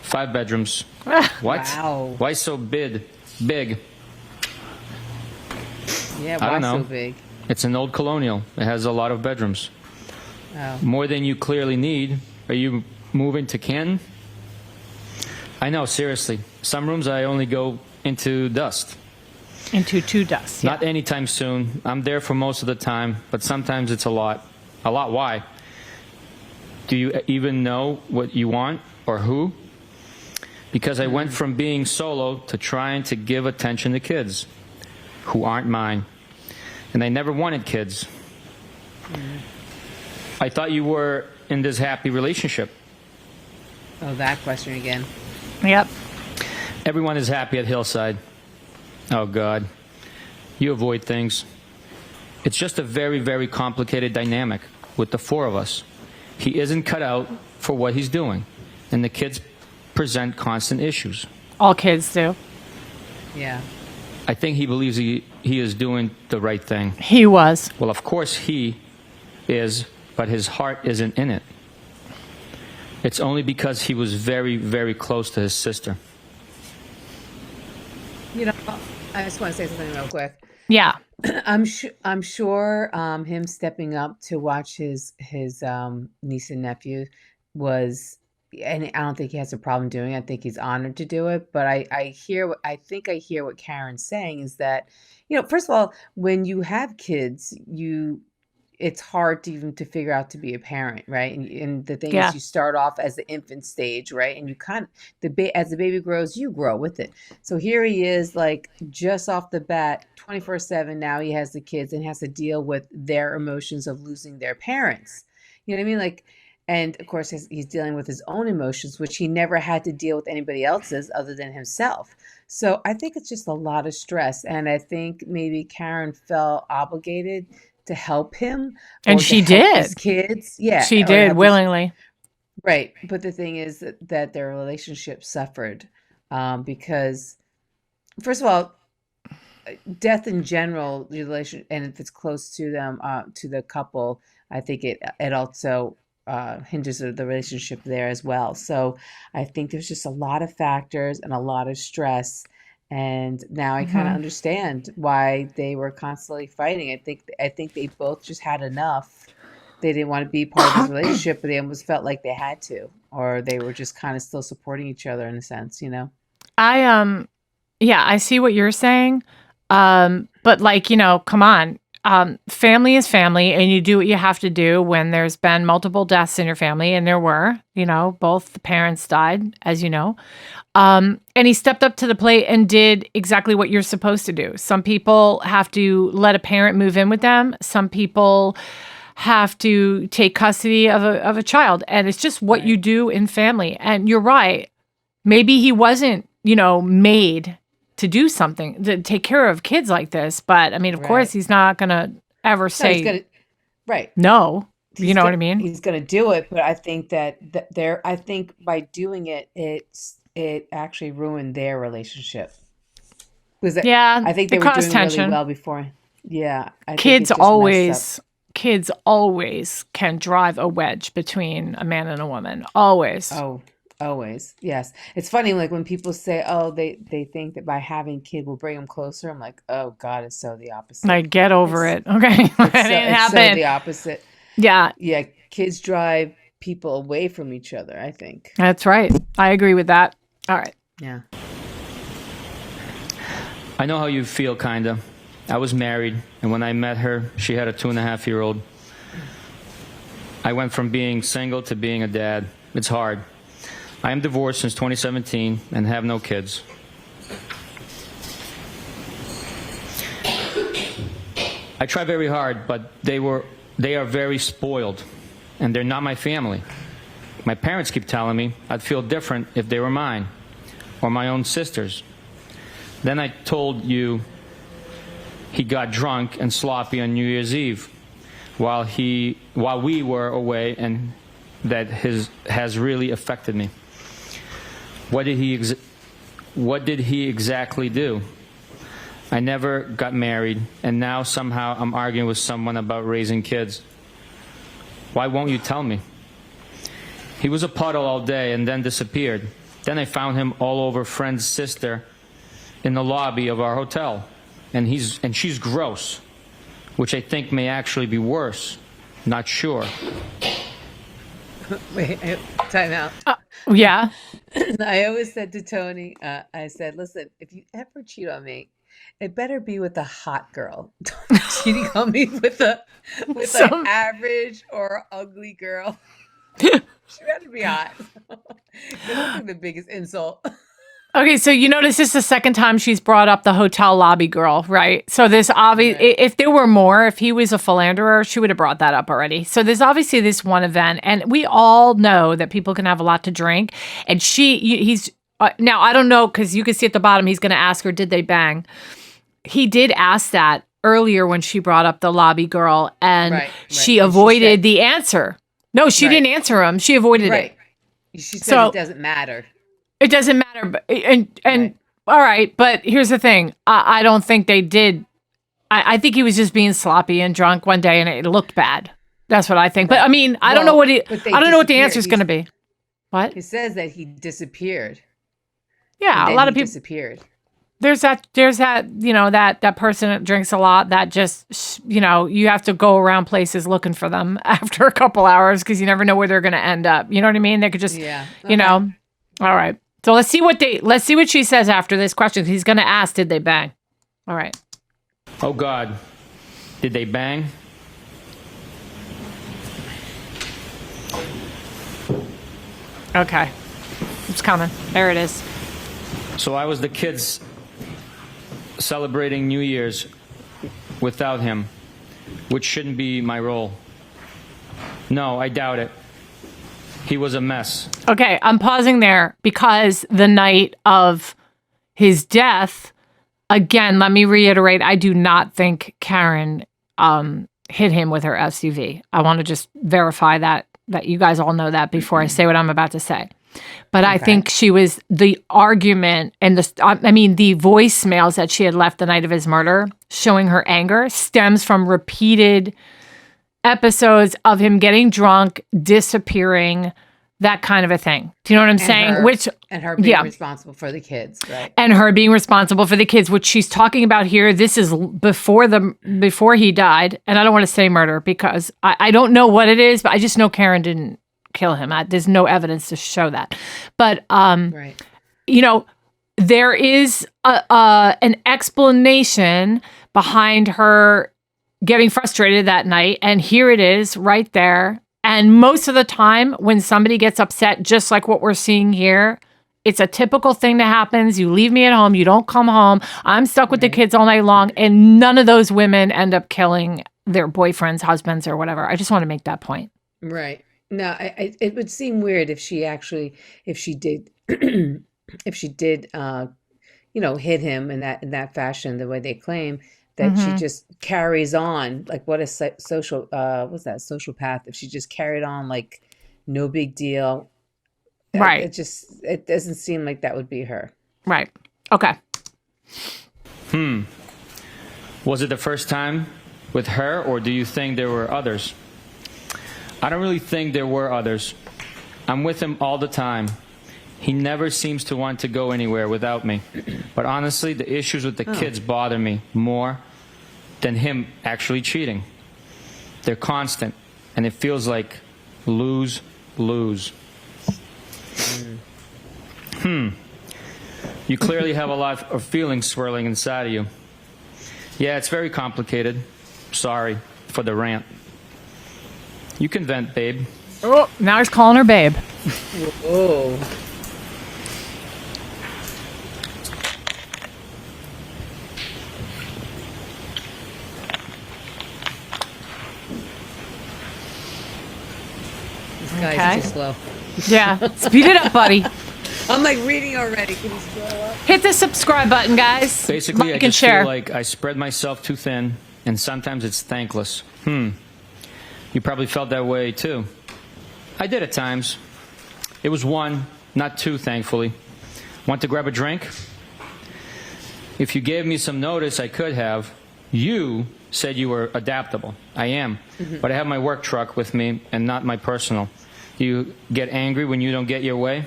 5 bedrooms. What? Wow. Why so big? Yeah, I why don't know. so big? It's an old colonial. It has a lot of bedrooms. Oh. More than you clearly need. Are you moving to Canton? I know, seriously. Some rooms I only go into dust. Into two dust. Yeah. Not anytime soon. I'm there for most of the time, but sometimes it's a lot. A lot, why? Do you even know what you want or who? Because I went from being solo to trying to give attention to kids who aren't mine. And I never wanted kids. I thought you were in this happy relationship. Oh, that question again. Yep. Everyone is happy at Hillside. Oh, God. You avoid things. It's just a very, very complicated dynamic with the 4 of us. He isn't cut out for what he's doing, and the kids present constant issues. All kids do. Yeah. I think he believes he is doing the right thing. He was. Well, of course he is, but his heart isn't in it. It's only because he was very, very close to his sister. You know, I just want to say something real quick. Yeah. I'm sure him stepping up to watch his niece and nephew was, and I don't think he has a problem doing it. I think he's honored to do it. But I think I hear what Karen's saying is that, first of all, when you have kids, it's hard to even to figure out to be a parent, right? And the thing Yeah. is, you start off as the infant stage, right? And you as the baby grows, you grow with it. So here he is, like just off the bat, 24/7. Now he has the kids and has to deal with their emotions of losing their parents. You know what I mean? Like, and of course, he's dealing with his own emotions, which he never had to deal with anybody else's other than himself. So I think it's just a lot of stress, and I think maybe Karen felt obligated to help him, And or she to help did. his kids. Yeah, She or did help his- willingly. Right. But the thing is that their relationship suffered because, first of all, death in general, relation, and if it's close to them, to the couple, I think it also hinges of the relationship there as well. So I think there's just a lot of factors and a lot of stress. And now I kind of understand why they were constantly fighting. I think they both just had enough. They didn't want to be part of this relationship, but they almost felt like they had to, or they were just kind of still supporting each other in a sense, you know? Yeah, I see what you're saying. But like, come on. Family is family, and you do what you have to do when there's been multiple deaths in your family, and there were, both the parents died, as you know. And he stepped up to the plate and did exactly what you're supposed to do. Some people have to let a parent move in with them. Some people have to take custody of a child, and it's just what you do in family. And you're right. Maybe he wasn't, made to do something, to take care of kids like this. But I mean, of course, he's not going to ever say no. You know what I mean? He's going to do it. But I think that I think by doing it, it actually ruined their relationship. I think they were doing really well before. Yeah. Kids always can drive a wedge between a man and a woman. Always. Oh, always. Yes. It's funny, like when people say, oh, they think that by having kids will bring them closer. I'm like, oh God, it's so the opposite. Like, get over it. Okay. It didn't happen. So the opposite. Yeah. Yeah. Kids drive people away from each other, I think. That's right. I agree with that. All right. Yeah. I know how you feel, kinda. I was married, and when I met her, she had a 2.5-year-old. I went from being single to being a dad. It's hard. I am divorced since 2017 and have no kids. I try very hard, but they are very spoiled, and they're not my family. My parents keep telling me I'd feel different if they were mine, or my own sisters. Then I told you he got drunk and sloppy on New Year's Eve while we were away, and that has really affected me. What did he exactly do? I never got married, and now somehow I'm arguing with someone about raising kids. Why won't you tell me? He was a puddle all day and then disappeared. Then I found him all over friend's sister in the lobby of our hotel. And she's gross, which I think may actually be worse. Not sure. Wait, time out. Yeah. I always said to Tony, I said, listen, if you ever cheat on me, it better be with a hot girl. Don't be cheating on me with an average or ugly girl. She better be hot. That's the biggest insult. Okay, so you notice this is the second time she's brought up the hotel lobby girl, right? So there's if there were more, if he was a philanderer, she would have brought that up already. So there's obviously this one event, and we all know that people can have a lot to drink. And he's now, I don't know, because you can see at the bottom, he's going to ask her, did they bang? He did ask that earlier when she brought up the lobby girl, and she avoided the answer. No, she didn't answer him. She avoided it. She said it doesn't matter. It doesn't matter. But, and all right. But here's the thing. I don't think they did. I think he was just being sloppy and drunk one day, and it looked bad. That's what I think. But I mean, I don't know what the answer is going to be. What? He says that he disappeared. Yeah. A lot of people disappeared. There's that, that person that drinks a lot that just, you have to go around places looking for them after a couple hours because you never know where they're going to end up. You know what I mean? They could just, all right. So let's see what she says after this question. He's going to ask, did they bang? All right. Oh God, did they bang? Okay. It's coming. There it is. So I was the kids celebrating New Year's without him, which shouldn't be my role. No, I doubt it. He was a mess. Okay, I'm pausing there because the night of his death, again, let me reiterate, I do not think Karen hit him with her SUV. I want to just verify that you guys all know that before I say what I'm about to say. But I think she was the argument and the voicemails that she had left the night of his murder showing her anger stems from repeated episodes of him getting drunk, disappearing, that kind of a thing. Do you know what I'm saying? And her being responsible for the kids, right? And her being responsible for the kids, which she's talking about here. This is before he died. And I don't want to say murder because I don't know what it is, but I just know Karen didn't kill him. There's no evidence to show that. But, there is an explanation behind her getting frustrated that night. And here it is right there. And most of the time when somebody gets upset, just like what we're seeing here, it's a typical thing that happens. You leave me at home. You don't come home. I'm stuck with the kids all night long. And none of those women end up killing their boyfriends, husbands, or whatever. I just want to make that point. Right. No, it would seem weird if she did, if she did, hit him in that fashion, the way they claim. That she just carries on, like what a sociopath, if she just carried on like no big deal. Right. It doesn't seem like that would be her. Right. Okay. Was it the first time with her, or do you think there were others? I don't really think there were others. I'm with him all the time. He never seems to want to go anywhere without me. But honestly, the issues with the kids bother me more than him actually cheating. They're constant, and it feels like lose-lose. You clearly have a lot of feelings swirling inside of you. Yeah, it's very complicated. Sorry for the rant. You can vent, babe. Oh, now he's calling her babe. Whoa. Guys, too slow. Yeah, speed it up, buddy. I'm like reading already. Can you scroll up? Hit the subscribe button, guys. Basically, like I just share. feel like I spread myself too thin, and sometimes it's thankless. You probably felt that way too. I did at times. It was one, not two, thankfully. Want to grab a drink? If you gave me some notice, I could have. You said you were adaptable. I am. But I have my work truck with me and not my personal. You get angry when you don't get your way?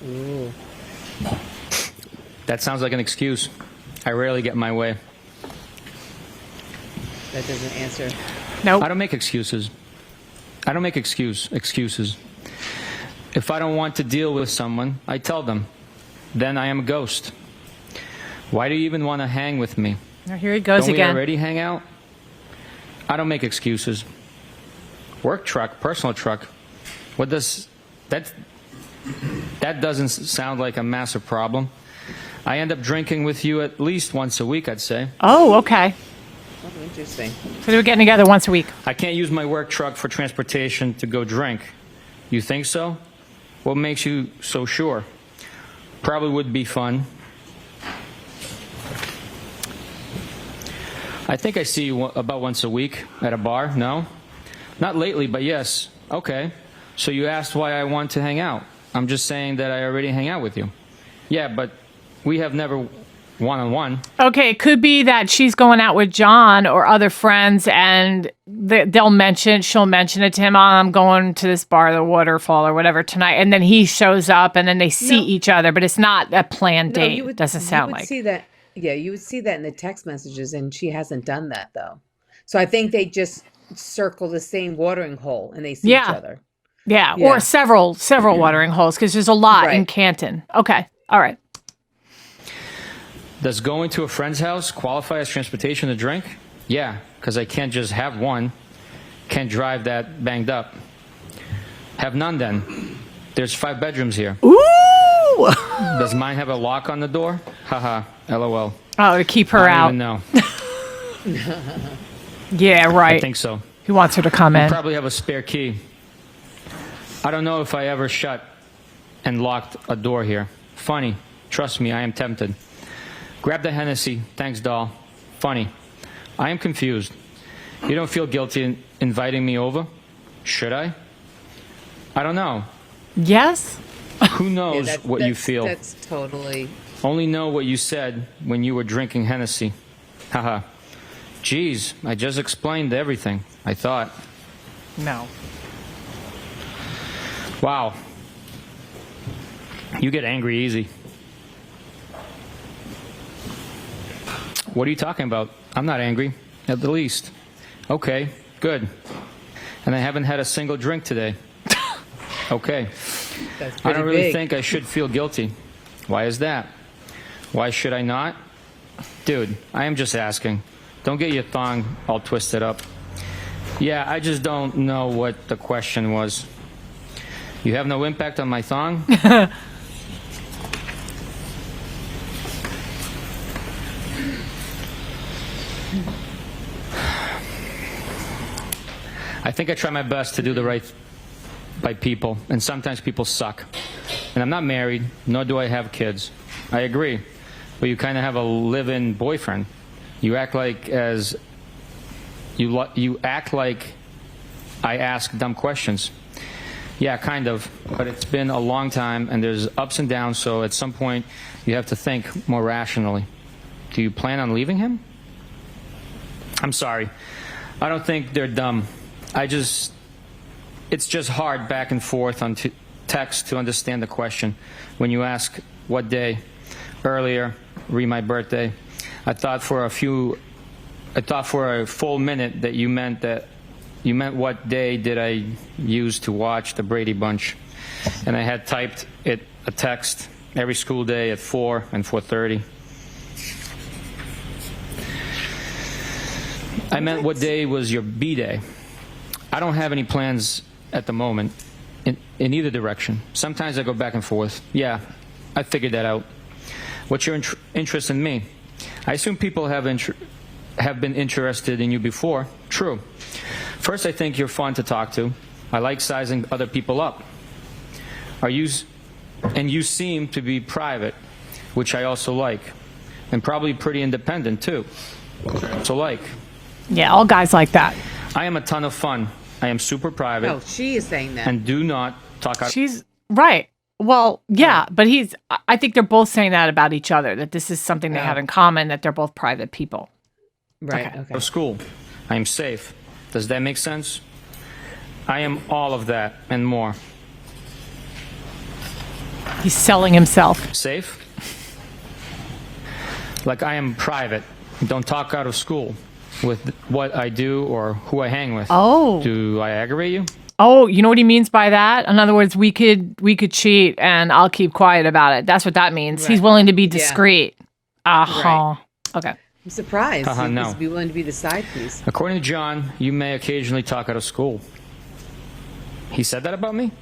Ooh. That sounds like an excuse. I rarely get my way. That doesn't answer. Nope. I don't make excuses. I don't make excuses. If I don't want to deal with someone, I tell them. Then I am a ghost. Why do you even want to hang with me? Oh, here he goes Don't again. we already hang out? I don't make excuses. Work truck, personal truck. What does that doesn't sound like a massive problem. I end up drinking with you at least once a week, I'd say. Oh, okay. Oh, interesting. So they were getting together once a week. I can't use my work truck for transportation to go drink. You think so? What makes you so sure? Probably would be fun. I think I see you about once a week at a bar. No? Not lately, but yes. Okay. So you asked why I want to hang out. I'm just saying that I already hang out with you. Yeah, but we have never one-on-one. Okay, it could be that she's going out with John or other friends, and she'll mention it to him. Oh, I'm going to this bar, the Waterfall or whatever tonight, and then he shows up, and then they see each other, but it's not a planned date. It doesn't sound like. See that? Yeah, you would see that in the text messages, and she hasn't done that though. So I think they just circle the same watering hole, and they see each other. Yeah, or several watering holes, because there's a lot in Canton. Okay, all right. Does going to a friend's house qualify as transportation to drink? Yeah, because I can't just have one. Can't drive that banged up. Have none then. There's 5 bedrooms here. Ooh! Does mine have a lock on the door? Haha, LOL. Oh, to keep her out. I don't even know. Yeah, right. I think so. He wants her to come in. Probably have a spare key. I don't know if I ever shut and locked a door here. Funny. Trust me, I am tempted. Grab the Hennessy. Thanks, doll. Funny. I am confused. You don't feel guilty in inviting me over? Should I? I don't know. Yes? Who knows what you feel? That's totally. Only know what you said when you were drinking Hennessy. Haha. Geez, I just explained everything, I thought. No. Wow. You get angry easy. What are you talking about? I'm not angry, at the least. Okay, good. And I haven't had a single drink today. Okay. That's I pretty don't really big. think I should feel guilty. Why is that? Why should I not? Dude, I am just asking. Don't get your thong all twisted up. Yeah, I just don't know what the question was. You have no impact on my thong? I think I try my best to do the right by people, and sometimes people suck. And I'm not married, nor do I have kids. I agree. But you kind of have a live-in boyfriend. You act like you act like I ask dumb questions. Yeah, kind of. But it's been a long time, and there's ups and downs, so at some point you have to think more rationally. Do you plan on leaving him? I'm sorry. I don't think they're dumb. It's just hard back and forth on text to understand the question. When you ask what day, earlier, re my birthday, I thought for a full minute that you meant what day did I use to watch the Brady Bunch. And I had typed a text every school day at 4 and 4:30. I meant what day was your B-day. I don't have any plans at the moment in either direction. Sometimes I go back and forth. Yeah, I figured that out. What's your interest in me? I assume people have been interested in you before. True. First, I think you're fun to talk to. I like sizing other people up. And you seem to be private, which I also like. And probably pretty independent, too, which I also like. Yeah, all guys like that. I am a ton of fun. I am super private. No, she is saying that. And do not talk out. She's right. Well, yeah, but I think they're both saying that about each other, that this is something they have in common, that they're both private people. Right. Okay. Okay. Of school. I am safe. Does that make sense? I am all of that and more. He's selling himself. Safe? Like I am private. Don't talk out of school with what I do or who I hang with. Oh. Do I aggravate you? Oh, you know what he means by that? In other words, we could cheat and I'll keep quiet about it. That's what that means. Right. He's willing to be discreet. Uh-huh. Okay. I'm surprised. Uh-huh, He no. was be willing to be the side piece. According to John, you may occasionally talk out of school. He said that about me?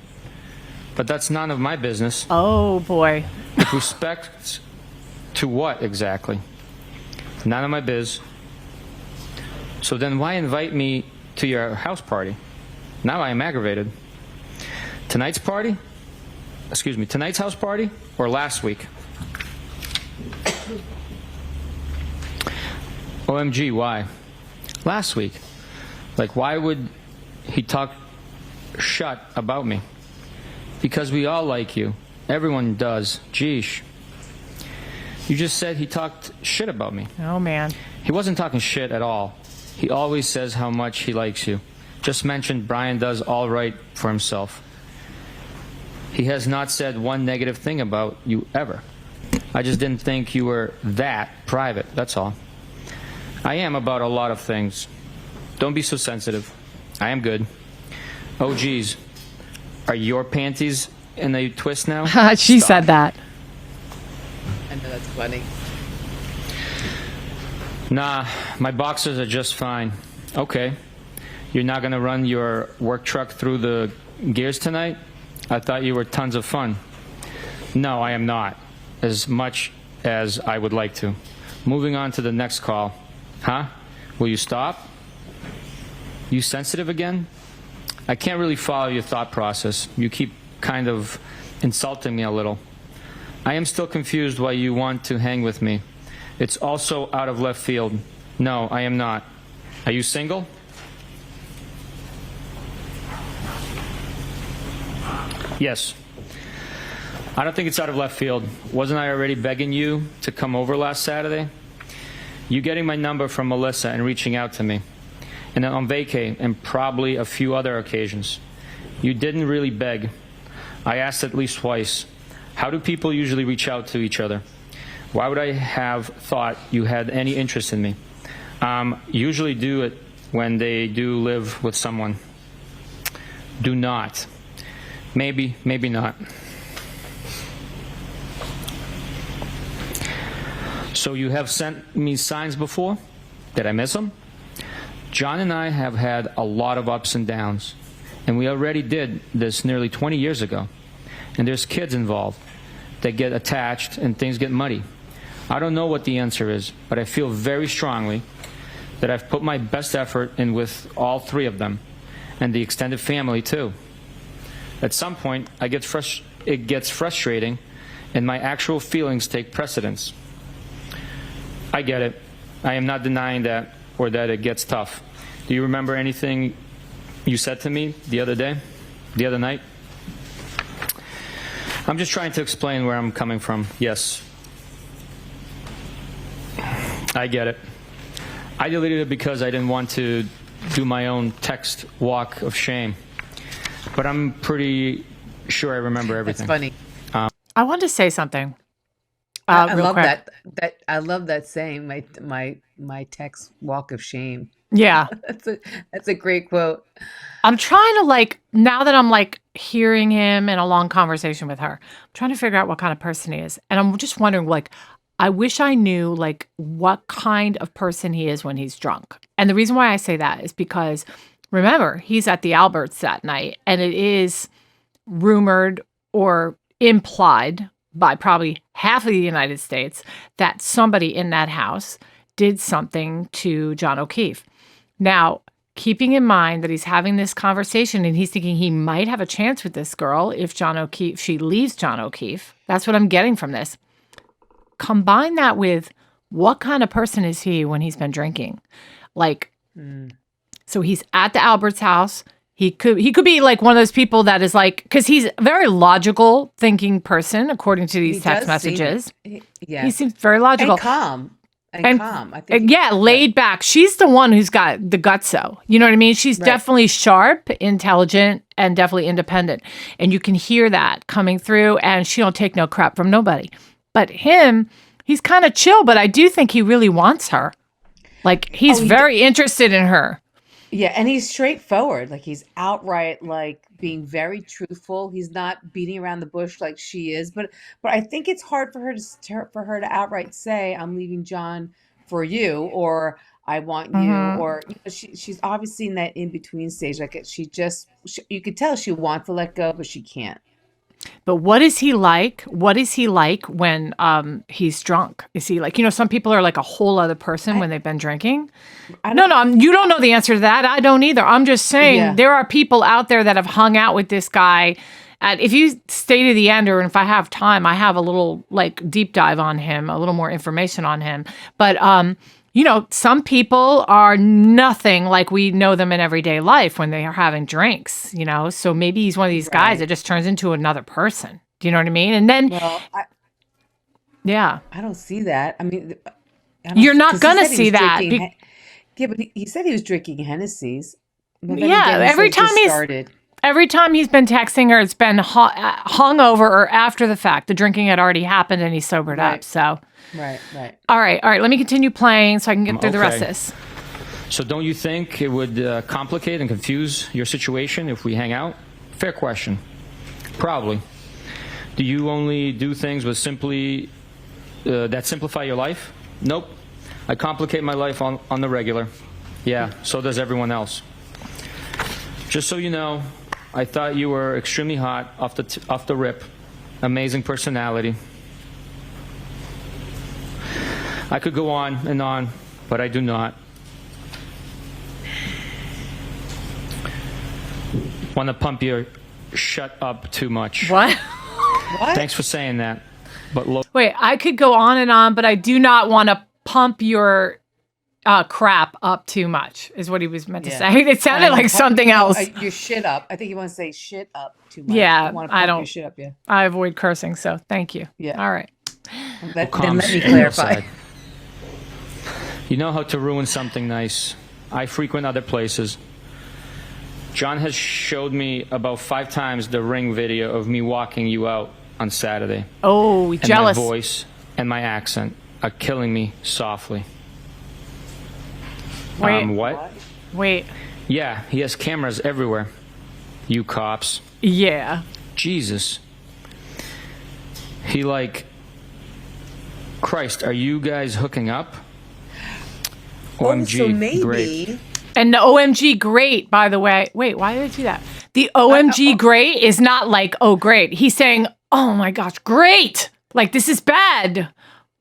But that's none of my business. Oh, boy. With respect to what exactly? None of my biz. So then why invite me to your house party? Now I am aggravated. Tonight's house party or last week? OMG, why? Last week. Like, why would he talk shut about me? Because we all like you. Everyone does. Geesh. You just said he talked shit about me. Oh, man. He wasn't talking shit at all. He always says how much he likes you. Just mentioned Brian does all right for himself. He has not said one negative thing about you ever. I just didn't think you were that private, that's all. I am about a lot of things. Don't be so sensitive. I am good. Oh, geez. Are your panties in a twist now? She Stop. said that. I know that's funny. Nah, my boxers are just fine. Okay. You're not going to run your work truck through the gears tonight? I thought you were tons of fun. No, I am not. As much as I would like to. Moving on to the next call. Huh? Will you stop? You sensitive again? I can't really follow your thought process. You keep kind of insulting me a little. I am still confused why you want to hang with me. It's also out of left field. No, I am not. Are you single? Yes. I don't think it's out of left field. Wasn't I already begging you to come over last Saturday? You getting my number from Melissa and reaching out to me. And then on vacay and probably a few other occasions. You didn't really beg. I asked at least twice. How do people usually reach out to each other? Why would I have thought you had any interest in me? Usually do it when they do live with someone. Do not. Maybe, maybe not. So you have sent me signs before? Did I miss them? John and I have had a lot of ups and downs, and we already did this nearly 20 years ago. And there's kids involved that get attached and things get muddy. I don't know what the answer is, but I feel very strongly that I've put my best effort in with all three of them, and the extended family too. At some point, it gets frustrating, and my actual feelings take precedence. I get it. I am not denying that, or that it gets tough. Do you remember anything you said to me the other night? I'm just trying to explain where I'm coming from. Yes. I get it. I deleted it because I didn't want to do my own text walk of shame. But I'm pretty sure I remember everything. That's funny. I wanted to say something. I real love quick. that. I love that saying. My text walk of shame. Yeah. That's a great quote. I'm trying to now that I'm hearing him in a long conversation with her, I'm trying to figure out what kind of person he is. And I'm just wondering, I wish I knew what kind of person he is when he's drunk. And the reason why I say that is because, remember, he's at the Alberts that night, and it is rumored or implied by probably half of the United States that somebody in that house did something to John O'Keefe. Now, keeping in mind that he's having this conversation and he's thinking he might have a chance with this girl if she leaves John O'Keefe. That's what I'm getting from this. Combine that with what kind of person is he when he's been drinking? So he's at the Alberts house. He could be one of those people that is because he's a very logical thinking person, according to these text messages. He seems very logical. And calm. And calm. I think laid back. She's the one who's got the gutso. You know what I mean? She's definitely sharp, intelligent, and definitely independent. And you can hear that coming through, and she don't take no crap from nobody. But him, he's kind of chill, but I do think he really wants her. He's very interested in her. Yeah, and he's straightforward. He's outright being very truthful. He's not beating around the bush like she is. But I think it's hard for her to outright say, "I'm leaving John for you," or "I want you," or she's obviously in that in between stage. You could tell she wants to let go, but she can't. But what is he like? What is he like when he's drunk? Is he some people are a whole other person when they've been drinking? No, you don't know the answer to that. I don't either. I'm just saying there are people out there that have hung out with this guy. If you stay to the end, or if I have time, I have a little deep dive on him, a little more information on him. But some people are nothing like we know them in everyday life when they are having drinks, So maybe he's one of these guys that just turns into another person. Do you know what I mean? And then, I don't see that. I mean, you're not going to see that. But he said he was drinking Hennessy's. Every time he's been texting her, it's been hungover or after the fact. The drinking had already happened and he sobered up. So. Right. All right. Let me continue playing so I can get through the rest of this. So don't you think it would complicate and confuse your situation if we hang out? Fair question. Probably. Do you only do things with that simplify your life? Nope. I complicate my life on the regular. Yeah, so does everyone else. Just so you know, I thought you were extremely hot off the rip. Amazing personality. I could go on and on, but I do not. Want to pump your shut up too much. What? Thanks for saying that. But wait, I could go on and on, but I do not want to pump your crap up too much is what he was meant to Yeah. say. It sounded like something else. Your shit up. I think you want to say shit up too much. Yeah, You want to I pump don't- your shit up, yeah. I avoid cursing, so thank you. Yeah. All right. Then Calm let me down, clarify. side. You know how to ruin something nice. I frequent other places. John has showed me about 5 times the Ring video of me walking you out on Saturday. Oh, And jealous. my voice and my accent are killing me softly. Wait. What? Wait. Yeah, he has cameras everywhere. You cops. Yeah. Jesus. He like, Christ, are you guys hooking up? OMG, so maybe. great. And the OMG great, by the way. Wait, why did I do that? The OMG great is not like, oh, great. He's saying, oh my gosh, great. Like, this is bad.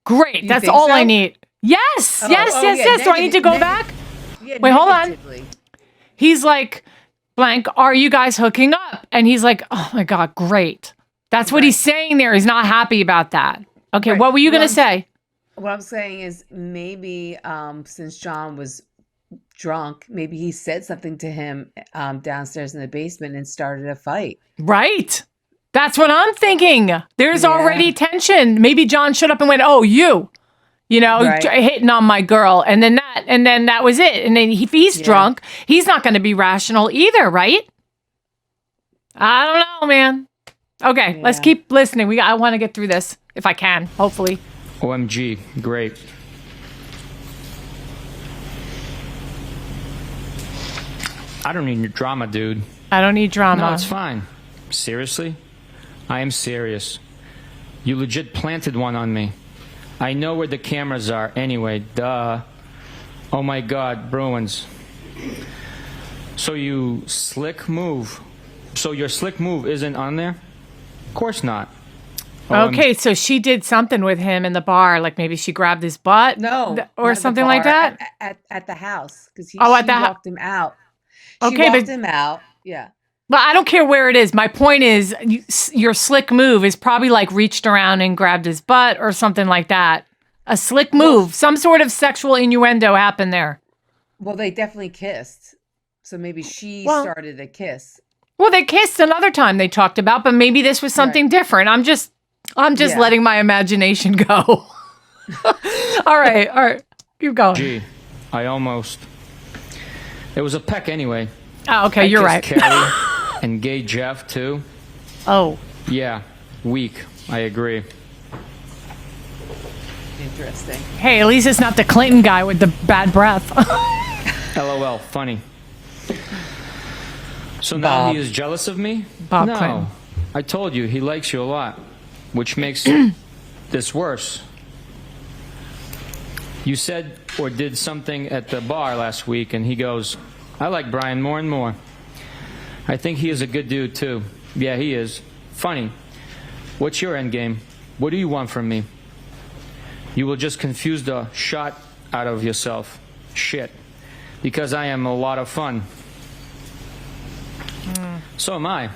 Great. You That's think all so? I need. Yes, Oh, yes, oh, yes, yeah, yes. Do I need to go back? Yeah, Wait, hold on. negatively. He's like, blank, are you guys hooking up? And he's like, oh my God, great. That's what he's saying there. He's not happy about that. Okay, Right. what were you going Well, to say? What I'm saying is maybe since John was drunk, maybe he said something to him downstairs in the basement and started a fight. Right. That's what I'm thinking. There's Yeah. already tension. Maybe John showed up and went, oh, you know, Right. hitting on my girl. And then that was it. And then if he's drunk, he's not going to be rational either, right? I don't know, man. Okay, let's Yeah. keep listening. I want to get through this if I can, hopefully. OMG, great. I don't need your drama, dude. I don't need drama. No, it's fine. Seriously? I am serious. You legit planted one on me. I know where the cameras are anyway, duh. Oh my God, Bruins. So your slick move isn't on there? Of course not. Okay, so she did something with him in the bar, like maybe she grabbed his butt, No, or not the something like bar, that. at the house because she Oh, at the walked him out. She Okay, walked but- him out. Yeah. But I don't care where it is. My point is, your slick move is probably like reached around and grabbed his butt or something like that. A slick move, some sort of sexual innuendo happened there. Well, they definitely kissed, so maybe she Well- started a kiss. Well, they kissed another time they talked about, but maybe this was something different. I'm just Yeah. letting my imagination go. All right, keep going. Gee, I almost. It was a peck anyway. Oh, okay, I you're kissed right. Carrie and gay Jeff too. Oh, Yeah, weak. I agree. Interesting. hey, at least it's not the Clinton guy with the bad breath. LOL, funny. So now Bob. he is jealous of me? Bob no. Clinton. I told you, he likes you a lot, which makes this worse. You said or did something at the bar last week, and he goes, I like Brian more and more. I think he is a good dude, too. Yeah, he is. Funny. What's your end game? What do you want from me? You will just confuse the shot out of yourself. Shit. Because I am a lot of fun. So am I.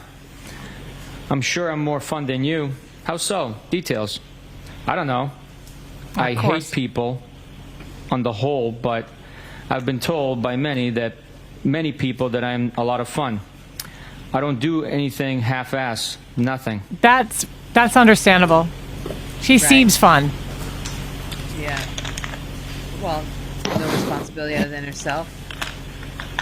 I'm sure I'm more fun than you. How so? Details. I don't know. I course. hate people on the whole, but I've been told by many people that I'm a lot of fun. I don't do anything half-ass. Nothing. that's understandable. She seems fun. Yeah. Well, no responsibility other than herself.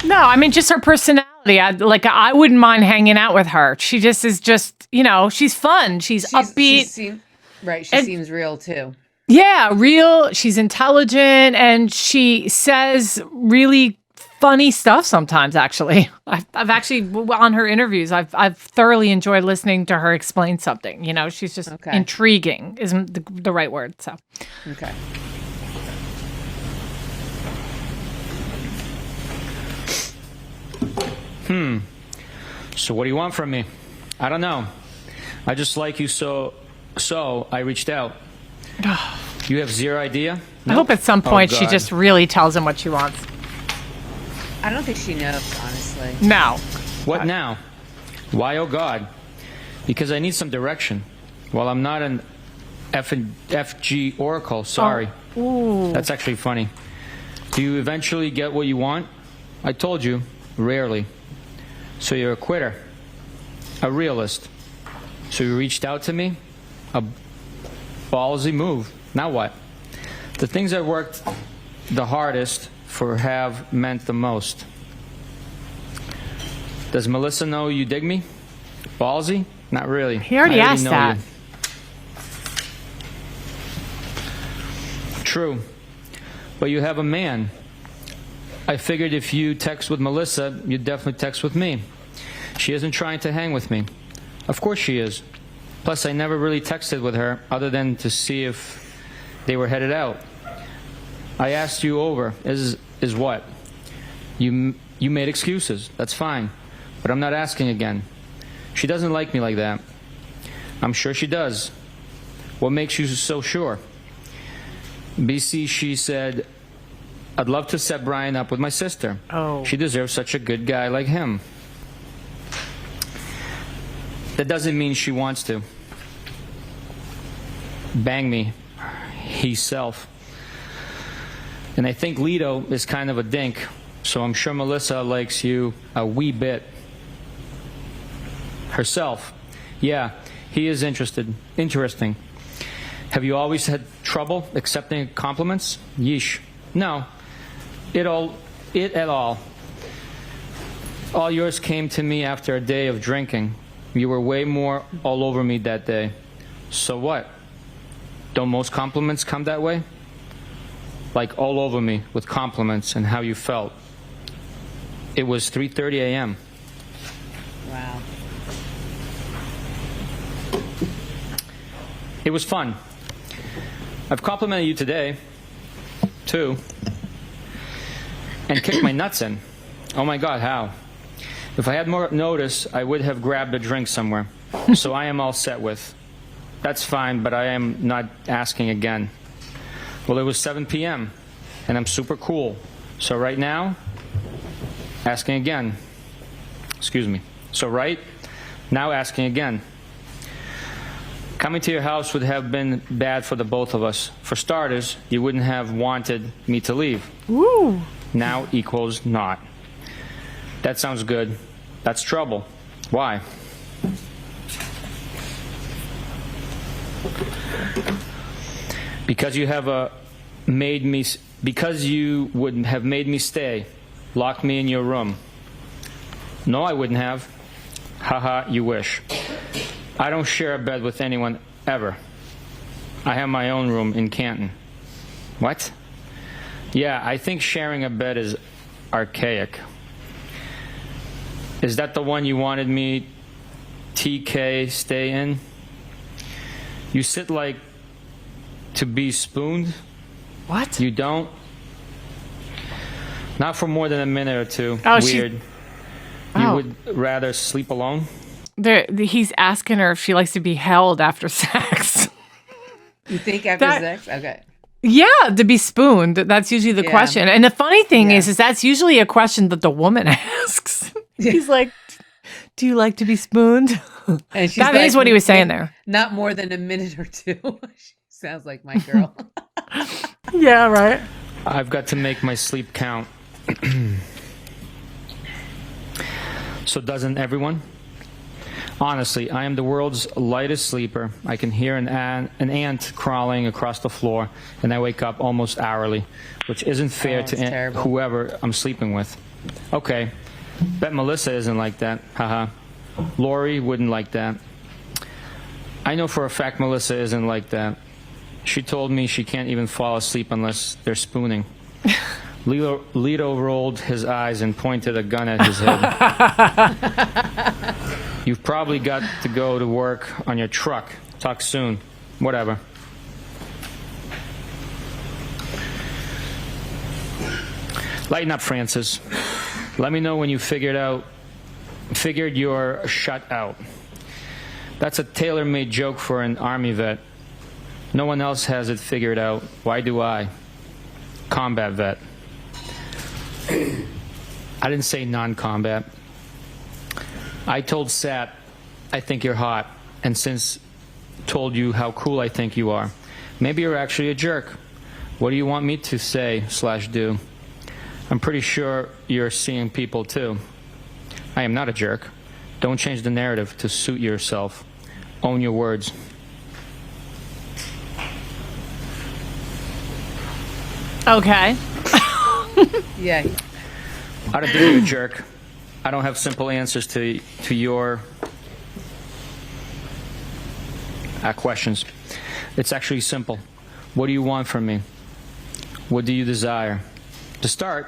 No, I mean just her personality. I wouldn't mind hanging out with her. She just is she's fun. She's upbeat. She seems real too. Yeah, real. She's intelligent and she says really funny stuff sometimes, actually. I've actually, on her interviews, I've thoroughly enjoyed listening to her explain something. She's just intriguing, isn't the right word. So, Okay. So what do you want from me? I don't know. I just like you so I reached out. You have zero idea? I hope at some point she God. just really tells him what she wants. I don't think she knows, honestly. No. What now? Why, oh God? Because I need some direction. Well, I'm not an FG oracle, sorry. Ooh. That's actually funny. Do you eventually get what you want? I told you, rarely. So you're a quitter, a realist. So you reached out to me? A ballsy move. Now what? The things I worked the hardest for have meant the most. Does Melissa know you dig me? Ballsy? Not really. He already asked know that. you. True. But you have a man. I figured if you text with Melissa, you'd definitely text with me. She isn't trying to hang with me. Of course she is. Plus, I never really texted with her other than to see if they were headed out. I asked you over. Is what? You made excuses. That's fine. But I'm not asking again. She doesn't like me like that. I'm sure she does. What makes you so sure? BC, she said, I'd love to set Brian up with my sister. Oh. She deserves such a good guy like him. That doesn't mean she wants to. Bang me. Himself. And I think Lito is kind of a dink, so I'm sure Melissa likes you a wee bit. Herself. Yeah, he is interesting. Have you always had trouble accepting compliments? Yeesh. No. It at all. All yours came to me after a day of drinking. You were way more all over me that day. So what? Don't most compliments come that way? Like all over me with compliments and how you felt. It was 3:30 a.m. Wow. It was fun. I've complimented you today, too, and kicked my nuts in. Oh my God, how? If I had more notice, I would have grabbed a drink somewhere. So I am all set with. That's fine, but I am not asking again. Well, it was 7 p.m., and I'm super cool. So right now, asking again. Excuse me. So right now, asking again. Coming to your house would have been bad for the both of us. For starters, you wouldn't have wanted me to leave. Ooh. Now equals not. That sounds good. That's trouble. Why? Because you would have made me stay, locked me in your room. No, I wouldn't have. Haha, you wish. I don't share a bed with anyone ever. I have my own room in Canton. What? Yeah, I think sharing a bed is archaic. Is that the one you wanted me, TK, stay in? You sit like to be spooned? What? You don't? Not for more than a minute or two. Oh, Weird. You would rather sleep alone? He's asking her if she likes to be held after sex. You think after sex? Okay. Yeah, to be spooned. That's usually the question. And the funny thing is that's usually a question that the woman asks. He's like, do you like to be spooned? And she's that like, is what he was saying there. Not more than a minute or two. Sounds like my girl. Yeah, right. I've got to make my sleep count. So doesn't everyone? Honestly, I am the world's lightest sleeper. I can hear an ant crawling across the floor, and I wake up almost hourly, which isn't fair to whoever I'm sleeping with. Okay, bet Melissa isn't like that. Haha. Lori wouldn't like that. I know for a fact Melissa isn't like that. She told me she can't even fall asleep unless they're spooning. Lito rolled his eyes and pointed a gun at his head. You've probably got to go to work on your truck. Talk soon. Whatever. Lighten up, Francis. Let me know when you figured you're shut out. That's a tailor-made joke for an army vet. No one else has it figured out. Why do I? Combat vet. I didn't say non-combat. I told Sat, I think you're hot, and since told you how cool I think you are. Maybe you're actually a jerk. What do you want me to say / do? I'm pretty sure you're seeing people too. I am not a jerk. Don't change the narrative to suit yourself. Own your words. Okay. Yeah. I don't do you a jerk. I don't have simple answers to your questions. It's actually simple. What do you want from me? What do you desire? To start,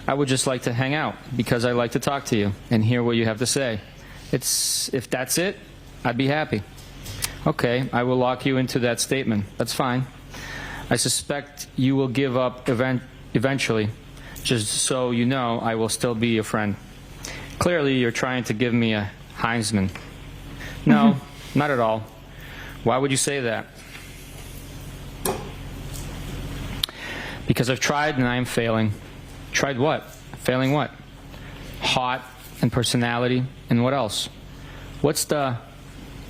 I would just like to hang out because I like to talk to you and hear what you have to say. If that's it, I'd be happy. Okay, I will lock you into that statement. That's fine. I suspect you will give up eventually. Just so you know, I will still be your friend. Clearly, you're trying to give me a Heisman. No, not at all. Why would you say that? Because I've tried and I am failing. Tried what? Failing what? Hot and personality and what else? What's the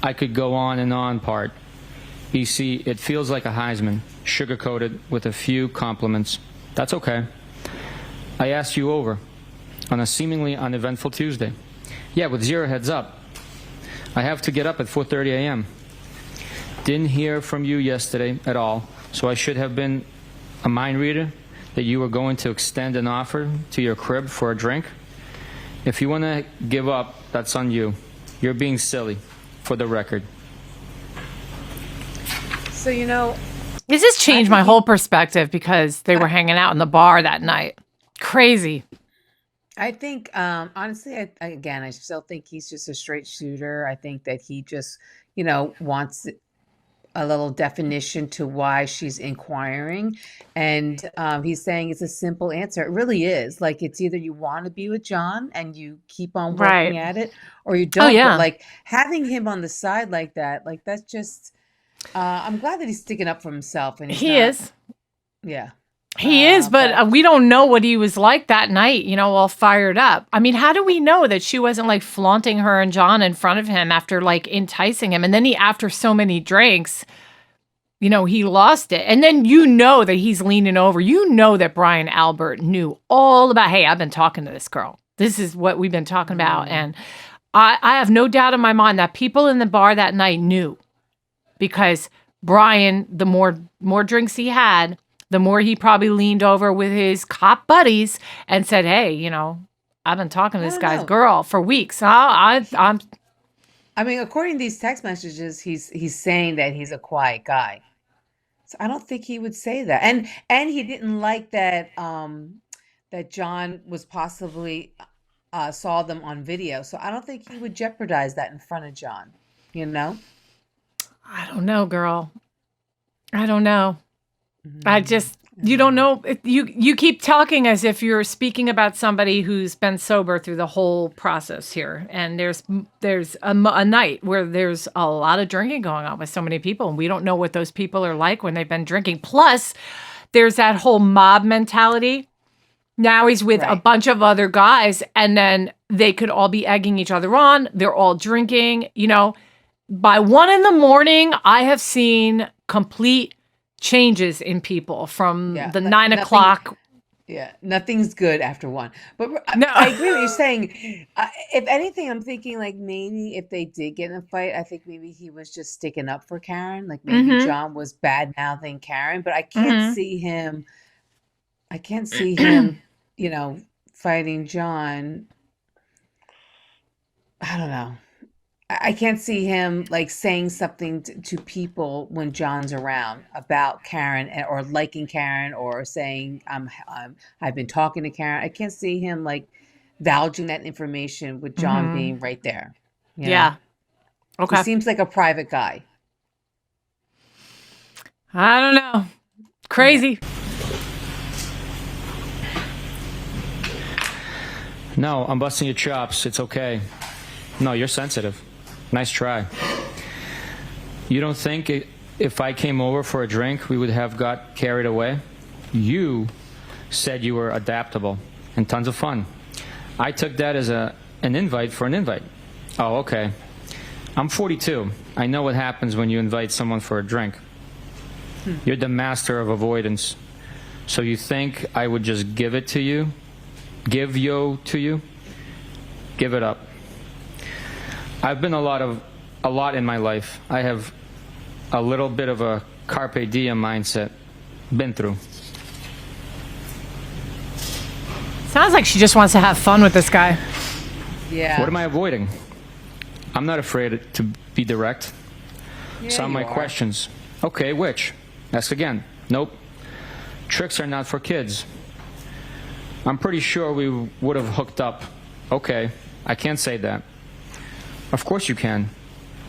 I could go on and on part? BC, it feels like a Heisman, sugar-coated with a few compliments. That's okay. I asked you over on a seemingly uneventful Tuesday. Yeah, with zero heads up. I have to get up at 4:30 a.m. Didn't hear from you yesterday at all, so I should have been a mind reader that you were going to extend an offer to your crib for a drink. If you want to give up, that's on you. You're being silly, for the record. So, you know, This has changed my whole perspective because they were hanging out in the bar that night. Crazy. I think, honestly, I still think he's just a straight shooter. I think that he just, wants a little definition to why she's inquiring. And he's saying it's a simple answer. It really is. Like, it's either you want to be with John and you keep on working at it, or you don't. yeah. But, like, having him on the side like that, like, that's just, I'm glad that he's sticking up for himself. And He is. Yeah. He is, but we don't know what he was like that night, all fired up. I mean, how do we know that she wasn't like flaunting her and John in front of him after like enticing him? And then after so many drinks, he lost it. And then that he's leaning over. That Brian Albert knew all about, hey, I've been talking to this girl. This is what we've been talking about. And I have no doubt in my mind that people in the bar that night knew, because Brian, the more drinks he had, the more he probably leaned over with his cop buddies and said, hey, I've been talking to this guy's girl for weeks. I mean, according to these text messages, he's saying that he's a quiet guy. So I don't think he would say that. And he didn't like that that John was possibly saw them on video. So I don't think he would jeopardize that in front of John, I don't know, girl. I don't know. I just, you don't know. You keep talking as if you're speaking about somebody who's been sober through the whole process here. And there's a night where there's a lot of drinking going on with so many people. And we don't know what those people are like when they've been drinking. Plus, there's that whole mob mentality. Now he's with a bunch of other guys, and then they could all be egging each other on. They're all drinking. By 1 a.m, I have seen complete changes in people from the 9 o'clock. Yeah, nothing's good after 1. But no. I agree with what you're saying. If anything, I'm thinking like maybe if they did get in a fight, I think maybe he was just sticking up for Karen. Like maybe John was bad mouthing Karen, but I can't see him. I can't see him, fighting John. I don't know. I can't see him like saying something to people when John's around about Karen, or liking Karen, or saying I've been talking to Karen. I can't see him like vouching that information with John being right there. Yeah. Okay. He seems like a private guy. I don't know. Crazy. No, I'm busting your chops. It's okay. No, you're sensitive. Nice try. You don't think if I came over for a drink, we would have got carried away? You said you were adaptable and tons of fun. I took that as an invite for an invite. Oh, okay. I'm 42. I know what happens when you invite someone for a drink. You're the master of avoidance. So you think I would just give it to you give yo to you, give it up. I've been a lot in my life. I have a little bit of a carpe diem mindset. Been through. Sounds like she just wants to have fun with this guy. Yeah. What am I avoiding? I'm not afraid to be direct. Some of my questions. Okay, which? Ask again. Nope. Tricks are not for kids. I'm pretty sure we would have hooked up. Okay, I can't say that. Of course you can.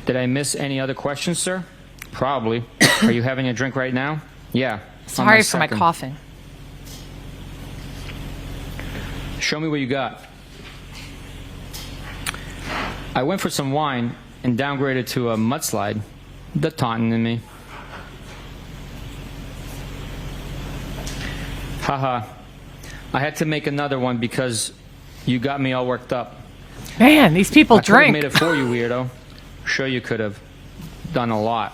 Did I miss any other questions, sir? Probably. Are you having a drink right now? Yeah. Sorry for my coughing. Show me what you got. I went for some wine and downgraded to a mudslide. The taunting in me. Haha. I had to make another one because you got me all worked up. Man, these people I could have drink. made it for you, weirdo. Sure you could have done a lot.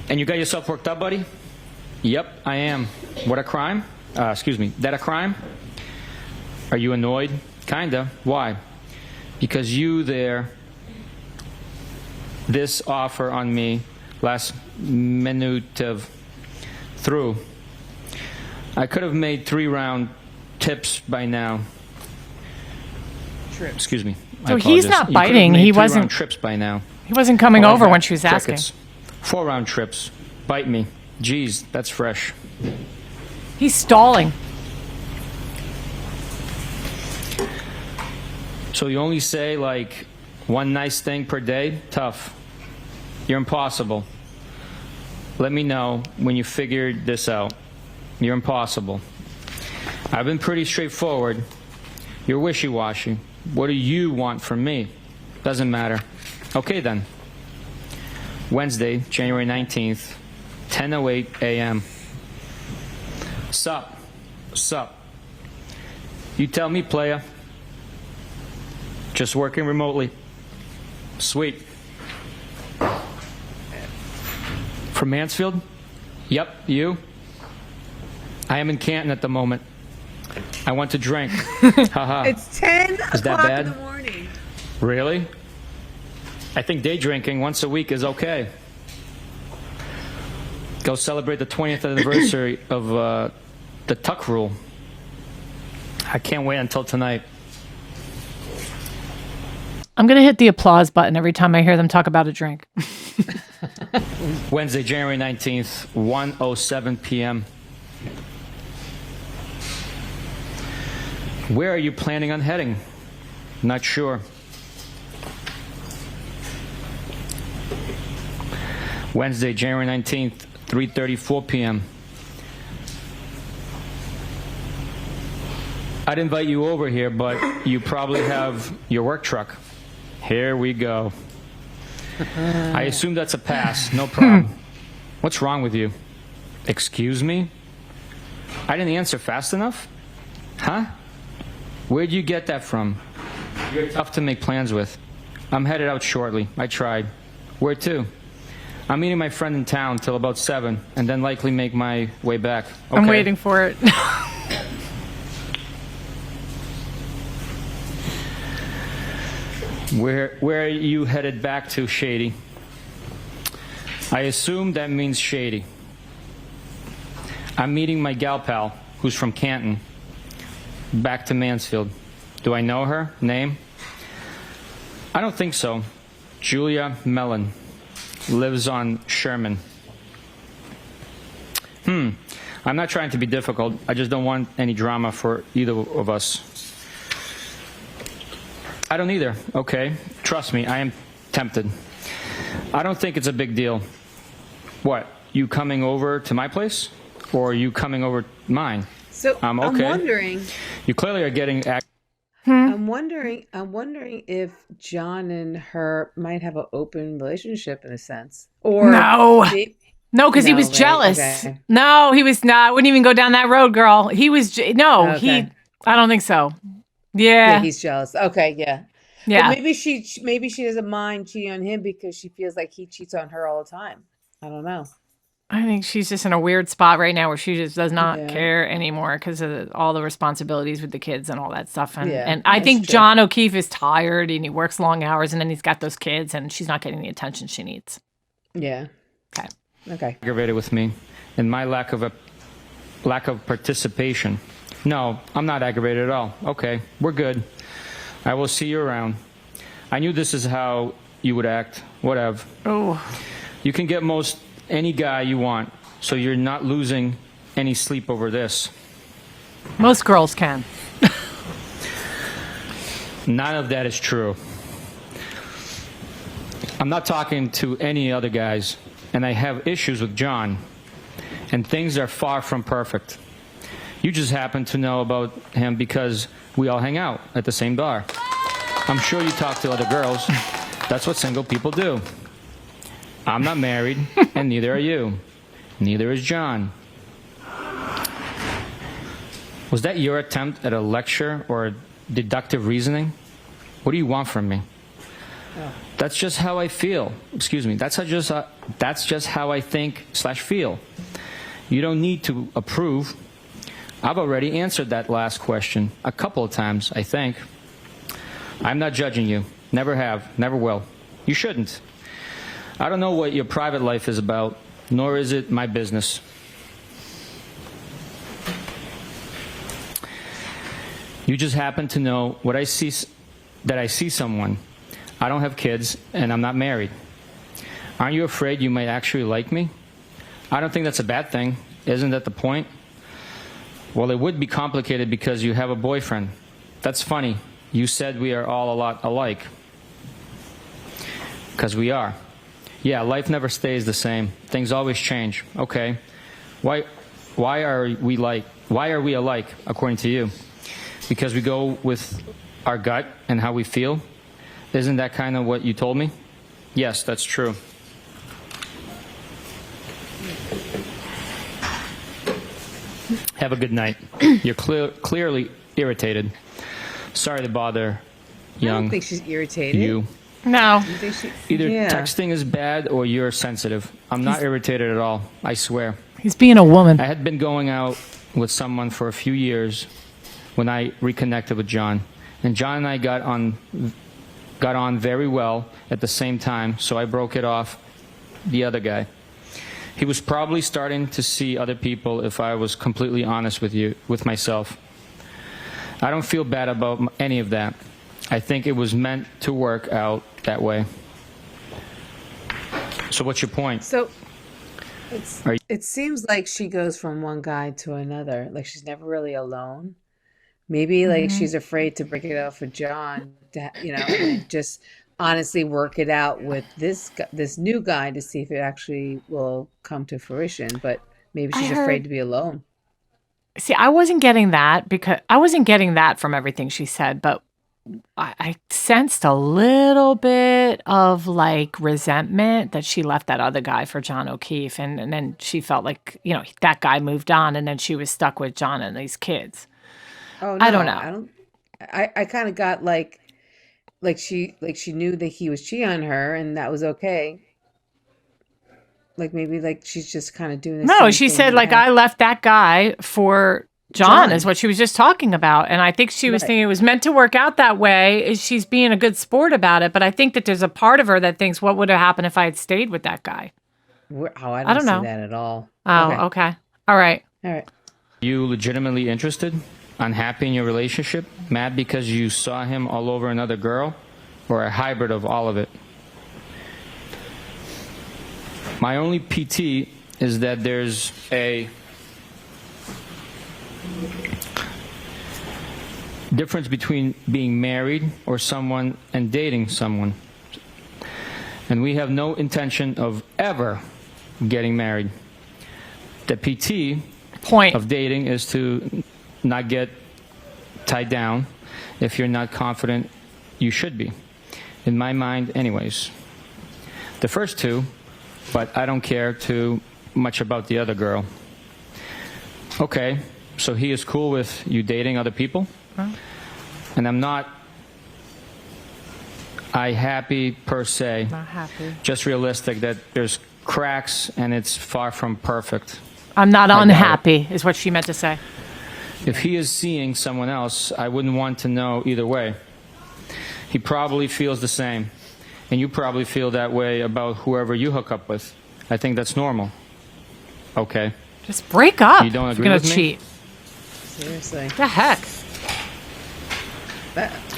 And you got yourself worked up, buddy? Yep, I am. What a crime? Excuse me, that a crime? Are you annoyed? Kinda. Why? Because you this offer on me last minute of through. I could have made 3-round tips by now. Trips. Excuse me. I So he's apologize. not You could have biting. made He 3-round wasn't. trips by now. He wasn't coming I like over that. when she was asking. Crickets. 4-round trips. Bite me. Geez, that's fresh. He's stalling. So you only say like one nice thing per day? Tough. You're impossible. Let me know when you figured this out. You're impossible. I've been pretty straightforward. You're wishy-washy. What do you want from me? Doesn't matter. Okay then. Wednesday, January 19th, 10:08 a.m. Sup? Sup? You tell me, playa. Just working remotely. Sweet. From Mansfield? Yep, you? I am in Canton at the moment. I want to drink. Haha. It's 10 Is that o'clock bad? in the morning. Really? I think day drinking once a week is okay. Go celebrate the 20th anniversary of the Tuck Rule. I can't wait until tonight. I'm going to hit the applause button every time I hear them talk about a drink. Wednesday, January 19th, 1:07 p.m. Where are you planning on heading? Not sure. Wednesday, January 19th, 3:34 p.m. I'd invite you over here, but you probably have your work truck. Here we go. I assume that's a pass. No problem. What's wrong with you? Excuse me? I didn't answer fast enough? Huh? Where'd you get that from? You're tough to make plans with. I'm headed out shortly. I tried. Where to? I'm meeting my friend in town till about 7, and then likely make my way back. Okay. I'm waiting for it. Where are you headed back to, Shady? I assume that means Shady. I'm meeting my gal pal, who's from Canton, back to Mansfield. Do I know her? Name? I don't think so. Julia Mellon. Lives on Sherman. I'm not trying to be difficult. I just don't want any drama for either of us. I don't either. Okay. Trust me, I am tempted. I don't think it's a big deal. What? You coming over to my place? Or are you coming over mine? So Okay. I'm wondering. You clearly are getting... I'm wondering if John and her might have an open relationship in a sense, or No. No, because he No, was right? jealous. Okay. No, he was not. I wouldn't even go down that road, girl. He was, Okay. I don't think so. yeah, Yeah. he's jealous. Okay, yeah. Yeah. But maybe she doesn't mind cheating on him because she feels like he cheats on her all the time. I don't know. I think she's just in a weird spot right now where she just does not Yeah. care anymore because of all the responsibilities with the kids and all that stuff. And, Yeah, and I that's think true. John O'Keefe is tired and he works long hours and then he's got those kids and she's not getting the attention she needs. Yeah. Okay. Okay. Aggravated with me and my lack of participation. No, I'm not aggravated at all. Okay, we're good. I will see you around. I knew this is how you would act. Whatever. Oh, You can get most any guy you want, so you're not losing any sleep over this. most girls can. None of that is true. I'm not talking to any other guys, and I have issues with John, and things are far from perfect. You just happen to know about him because we all hang out at the same bar. I'm sure you talk to other girls. That's what single people do. I'm not married, and neither are you. Neither is John. Was that your attempt at a lecture or deductive reasoning? What do you want from me? That's just how I feel. Excuse me. That's just how I think/feel. You don't need to approve. I've already answered that last question a couple of times, I think. I'm not judging you. Never have. Never will. You shouldn't. I don't know what your private life is about, nor is it my business. You just happen to know what I see, that I see someone. I don't have kids, and I'm not married. Aren't you afraid you might actually like me? I don't think that's a bad thing. Isn't that the point? Well, it would be complicated because you have a boyfriend. That's funny. You said we are all a lot alike. Because we are. Yeah, life never stays the same. Things always change. Okay. Why are we alike, according to you? Because we go with our gut and how we feel? Isn't that kind of what you told me? Yes, that's true. Have a good night. You're clearly irritated. Sorry to bother I young don't think she's irritated. you. No. You think she- Either yeah. texting is bad or you're sensitive. I'm not irritated at all. I swear. He's being a woman. I had been going out with someone for a few years when I reconnected with John. And John and I got on very well at the same time, so I broke it off the other guy. He was probably starting to see other people if I was completely honest with myself. I don't feel bad about any of that. I think it was meant to work out that way. So what's your point? So Are you- it seems like she goes from one guy to another. Like she's never really alone. Maybe like she's afraid to break it off with John, and just honestly work it out with this new guy to see if it actually will come to fruition. But maybe she's afraid to be alone. See, I wasn't getting that from everything she said, but I sensed a little bit of like resentment that she left that other guy for John O'Keefe. And then she felt like, that guy moved on and then she was stuck with John and these kids. Oh, no, I don't know. I kind of got like she knew that he was cheating on her and that was okay. Like maybe like she's just kind of doing this. No, she said like I left that guy for John is what she was just talking about. And I think she was thinking it was meant to work out that way. She's being a good sport about it. But I think that there's a part of her that thinks, what would have happened if I had stayed with that guy? Oh, I don't know. see that at all. Oh, okay. All right. All right. You legitimately interested? Unhappy in your relationship? Mad because you saw him all over another girl? Or a hybrid of all of it? My only PT is that there's a difference between being married or someone and dating someone. And we have no intention of ever getting married. The PT Point. of dating is to not get tied down if you're not confident you should be. In my mind, anyways. The first two, but I don't care too much about the other girl. Okay, so he is cool with you dating other people? And I'm not happy per se. Not happy. Just realistic that there's cracks, and it's far from perfect. I'm not doubt unhappy, is what she meant to say. If he is seeing someone else, I wouldn't want to know either way. He probably feels the same, and you probably feel that way about whoever you hook up with. I think that's normal. Okay. Just break up. You don't if agree you're with gonna me? cheat. Seriously. The heck?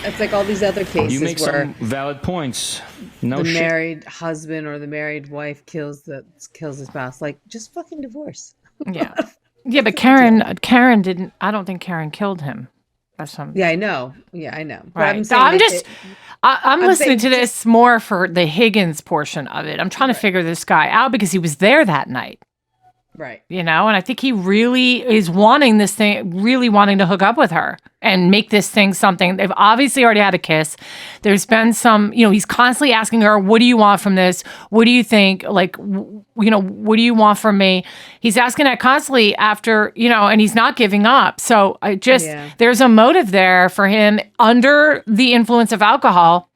It's like all these other cases You make where some valid points. No the shit. married husband or the married wife kills his spouse. Like, just fucking divorce. Yeah. Yeah, but Karen didn't. I don't think Karen killed him. That's something. Yeah, I know. Yeah, I know. But Right. I'm So saying I'm that just. I'm listening saying to this more for the Higgins portion of it. I'm trying to figure this guy out because he was there that night. right. You know, and I think he really is wanting this thing, really wanting to hook up with her and make this thing something. They've obviously already had a kiss. There's been some, he's constantly asking her, what do you want from this? What do you think? Like, what do you want from me? He's asking that constantly after, and he's not giving up. So there's a motive there for him under the influence of alcohol,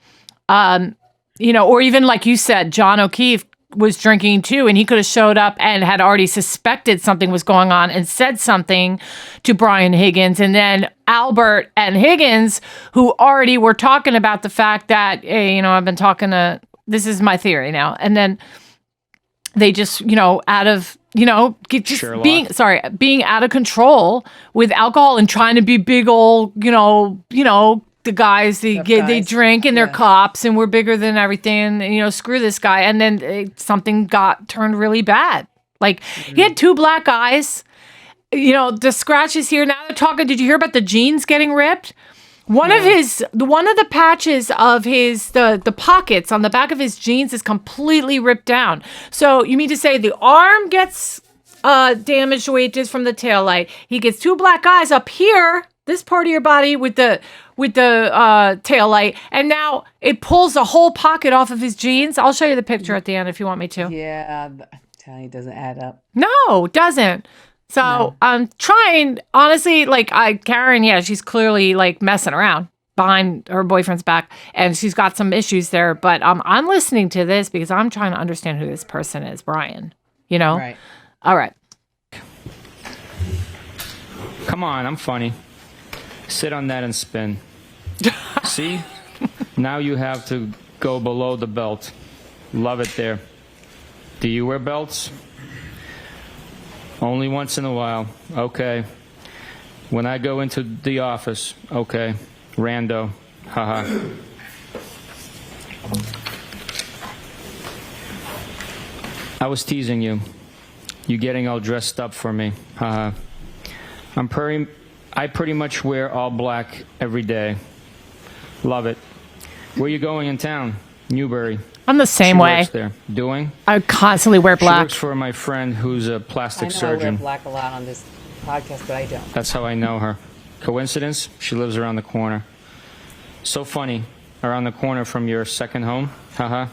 or even like you said, John O'Keefe was drinking too, and he could have showed up and had already suspected something was going on and said something to Brian Higgins. And then Albert and Higgins, who already were talking about the fact that, hey, I've been talking to, this is my theory now. And then they just, out of, just being out of control with alcohol and trying to be big old, the guys they drink and they're cops and we're bigger than everything and screw this guy, and then something got turned really bad. Like he had 2 black eyes, the scratches here. Now they're talking, did you hear about the jeans getting ripped? One of the patches of the pockets on the back of his jeans is completely ripped down. So you mean to say the arm gets damaged the way it is from the taillight? He gets 2 black eyes up here, this part of your body with the tail light, and now it pulls a whole pocket off of his jeans. I'll show you the picture at the end if you want me to. Yeah, I'm telling you, it doesn't add up. No, it doesn't. So I'm trying, honestly, Karen, she's clearly like messing around behind her boyfriend's back, and she's got some issues there, but I'm listening to this because I'm trying to understand who this person is, Brian, Right. All right. Come on, I'm funny. Sit on that and spin. See? Now you have to go below the belt. Love it there. Do you wear belts? Only once in a while. Okay. When I go into the office. Okay. Rando. Haha. I was teasing you. You getting all dressed up for me. Haha. I pretty much wear all black every day. Love it. Where you going in town? Newbury. I'm the same way. Works there. Doing? I constantly wear She black. works for my friend who's a plastic I surgeon. wear black a lot on this podcast, but I don't. That's how I know her. Coincidence? She lives around the corner. So funny. Around the corner from your second home. Haha.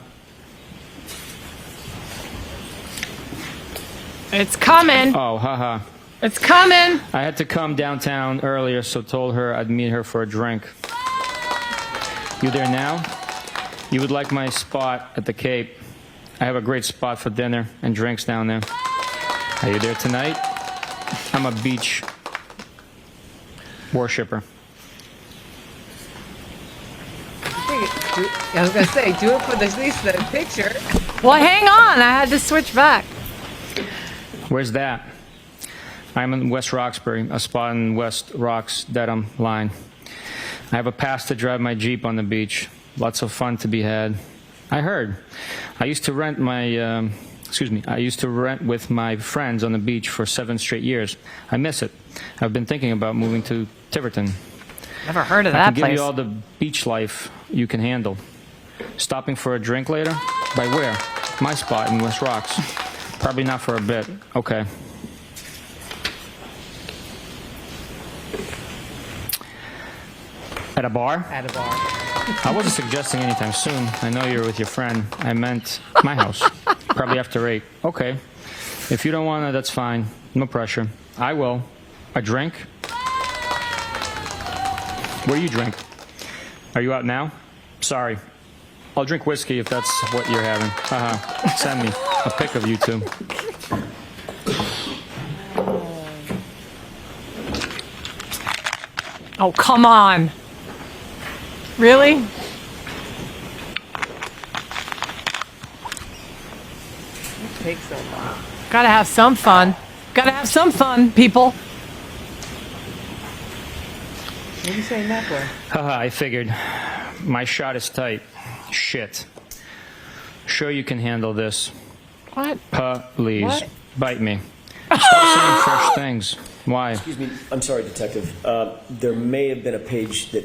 It's coming. Oh, haha. It's coming. I had to come downtown earlier, so told her I'd meet her for a drink. You there now? You would like my spot at the Cape. I have a great spot for dinner and drinks down there. Are you there tonight? I'm a beach worshiper. I was going to say, do it for at least the picture. Well, hang on. I had to switch back. Where's that? I'm in West Roxbury, a spot in West Rocks, Dedham line. I have a pass to drive my Jeep on the beach. Lots of fun to be had. I heard. I used to rent with my friends on the beach for 7 straight years. I miss it. I've been thinking about moving to Tiverton. Never heard of I that can give place. you all the beach life you can handle. Stopping for a drink later? By where? My spot in West Rocks. Probably not for a bit. Okay. At a bar? At a bar. I wasn't suggesting anytime soon. I know you're with your friend. I meant my house. Probably after 8. Okay. If you don't want to, that's fine. No pressure. I will. A drink? What do you drink? Are you out now? Sorry. I'll drink whiskey if that's what you're having. Send me. a pic of you two. Oh, come on. Really? It takes so long. Gotta have some fun. Gotta have some fun, people. What are you saying that for? Haha, I figured. My shot is tight. Shit. Sure you can handle this. What? Please. What? Bite me. Stop saying fresh things. Why? Excuse me, I'm sorry, Detective. There may have been a page that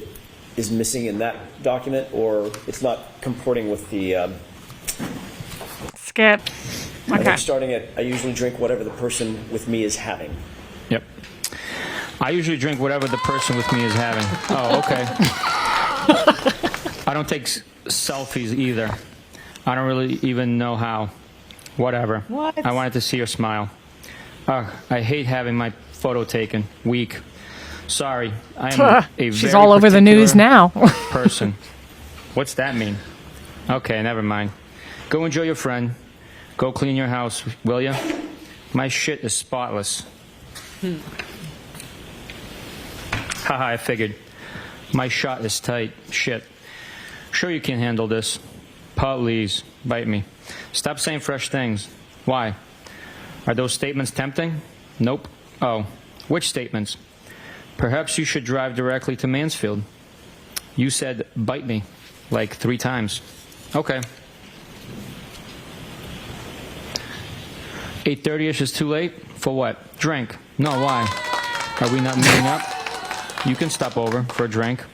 is missing in that document, or it's not comporting with the. Skip. I Okay. think starting at, I usually drink whatever the person with me is having. Yep. I usually drink whatever the person with me is having. Oh, okay. I don't take selfies either. I don't really even know how. Whatever. What? I wanted to see your smile. Ugh, I hate having my photo taken. Weak. Sorry. I am a She's very all over the news particular now. person. What's that mean? Okay, never mind. Go enjoy your friend. Go clean your house, will ya? My shit is spotless. Haha, I figured. My shot is tight. Shit. Sure you can handle this. Please, bite me. Stop saying fresh things. Why? Are those statements tempting? Nope. Oh, which statements? Perhaps you should drive directly to Mansfield. You said bite me like 3 times. Okay. 8:30ish is too late? For what? Drink. No, why? Are we not meeting up? You can stop over for a drink.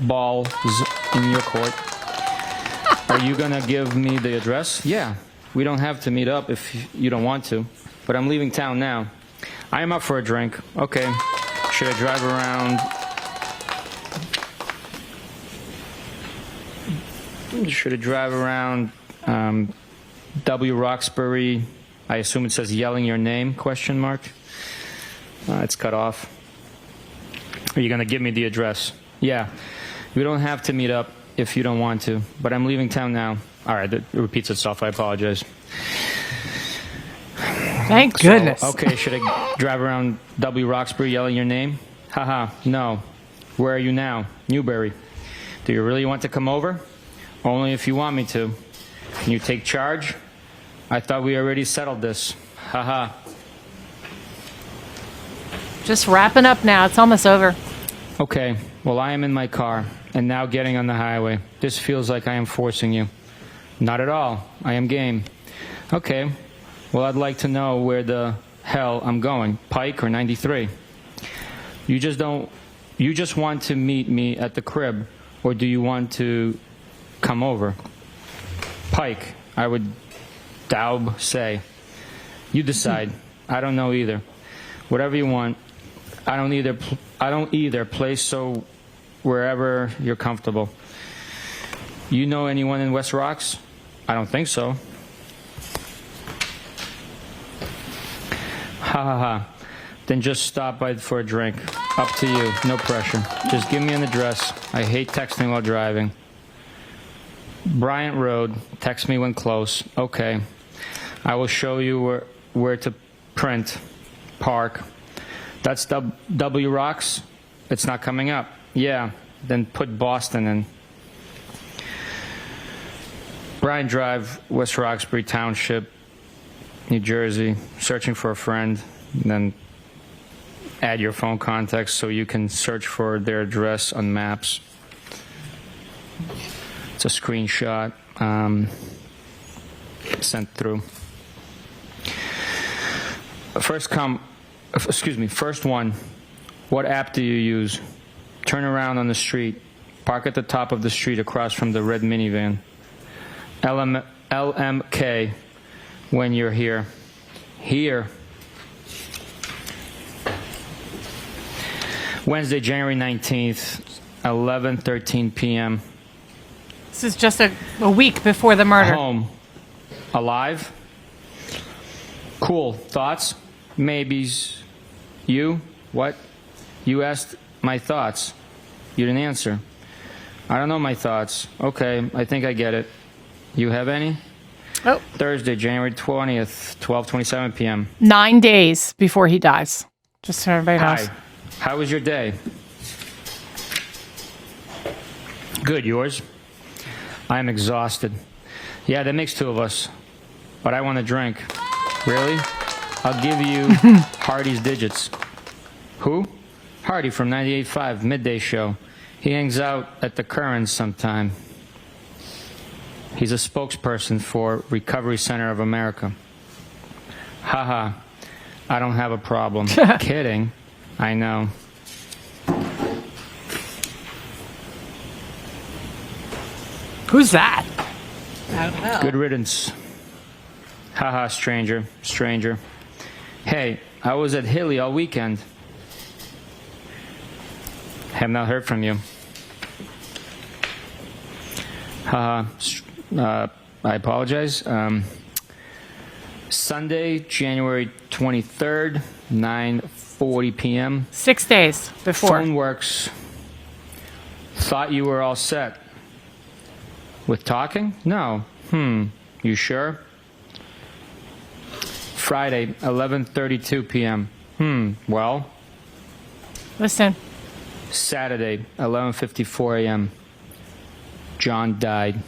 Balls in your court. Are you gonna give me the address? Yeah. We don't have to meet up if you don't want to. But I'm leaving town now. I am up for a drink. Okay. Should I drive around? Should I drive around W. Roxbury? I assume it says yelling your name, question mark. It's cut off. Are you going to give me the address? Yeah. We don't have to meet up if you don't want to, but I'm leaving town now. All right, it repeats itself. I apologize. Thank goodness. So, okay, should I drive around W. Roxbury yelling your name? Haha, no. Where are you now? Newbury. Do you really want to come over? Only if you want me to. Can you take charge? I thought we already settled this. Haha. Just wrapping up now. It's almost over. Okay, well, I am in my car and now getting on the highway. This feels like I am forcing you. Not at all. I am game. Okay, well, I'd like to know where the hell I'm going. Pike or 93? You just want to meet me at the crib, or do you want to come over? Pike, I would daub say. You decide. I don't know either. Whatever you want. I don't either. Play so wherever you're comfortable. You know anyone in West Rocks? I don't think so. Ha ha ha. Then just stop by for a drink. Up to you. No pressure. Just give me an address. I hate texting while driving. Bryant Road. Text me when close. Okay. I will show you where to print. Park. That's W Rocks? It's not coming up. Yeah. Then put Boston in. Bryant Drive, West Roxbury Township, New Jersey. Searching for a friend. And then add your phone contacts so you can search for their address on maps. It's a screenshot sent through. First one. What app do you use? Turn around on the street. Park at the top of the street across from the red minivan. LMK when you're here. Here. Wednesday, January 19th, 11:13 p.m. This is just a week before the murder. Home. Alive? Cool. Thoughts? Maybes. You? What? You asked my thoughts. You didn't answer. I don't know my thoughts. Okay, I think I get it. You have any? Oh. Thursday, January 20th, 12:27 p.m. 9 days before he dies. Just so everybody knows. Hi. How was your day? Good, yours? I am exhausted. Yeah, that makes two of us. But I want a drink. Really? I'll give you Hardy's digits. Who? Hardy from 98.5, Midday Show. He hangs out at the Currents sometime. He's a spokesperson for Recovery Center of America. Haha. I don't have a problem. Kidding. I know. Who's that? I don't know. Good riddance. Haha, stranger. Stranger. Hey, I was at Hilly all weekend. Have not heard from you. Haha. I apologize. Sunday, January 23rd, 9:40 p.m. 6 days before. Phone works. Thought you were all set. With talking? No. You sure? Friday, 11:32 p.m. Well. Listen. Saturday, 11:54 a.m. John died.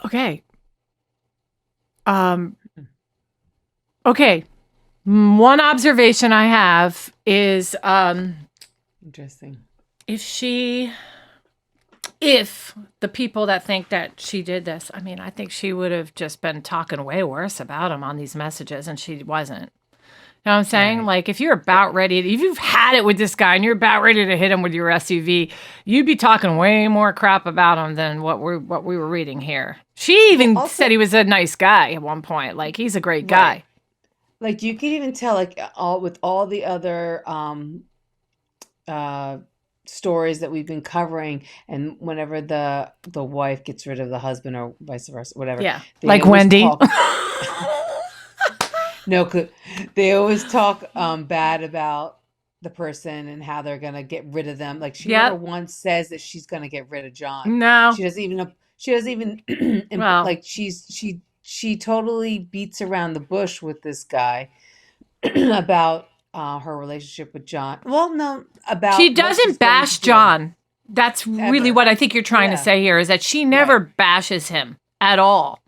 Okay. Okay. One observation I have is Interesting. if the people that think that she did this, I mean, I think she would have just been talking way worse about him on these messages, and she wasn't. You know what I'm saying? Right. Like, if you're about ready, if you've had it with this guy and you're about ready to hit him with your SUV, you'd be talking way more crap about him than what we were reading here. She even said he was a nice guy at one point. Like, he's a great guy. Right. Like, you can even tell, like, all the other stories that we've been covering, and whenever the wife gets rid of the husband or vice versa, whatever. Yeah, they like always Wendy. No, they always talk bad about the person and how they're gonna get rid of them. Like, she never once says that she's gonna get rid of John. No. She doesn't even Well. like, she totally beats around the bush with this guy about her relationship with John. Well, no, about She what doesn't she's going bash to do. John. That's really Ever. what I think you're trying to Yeah. say here, is that she never Right. bashes him at all,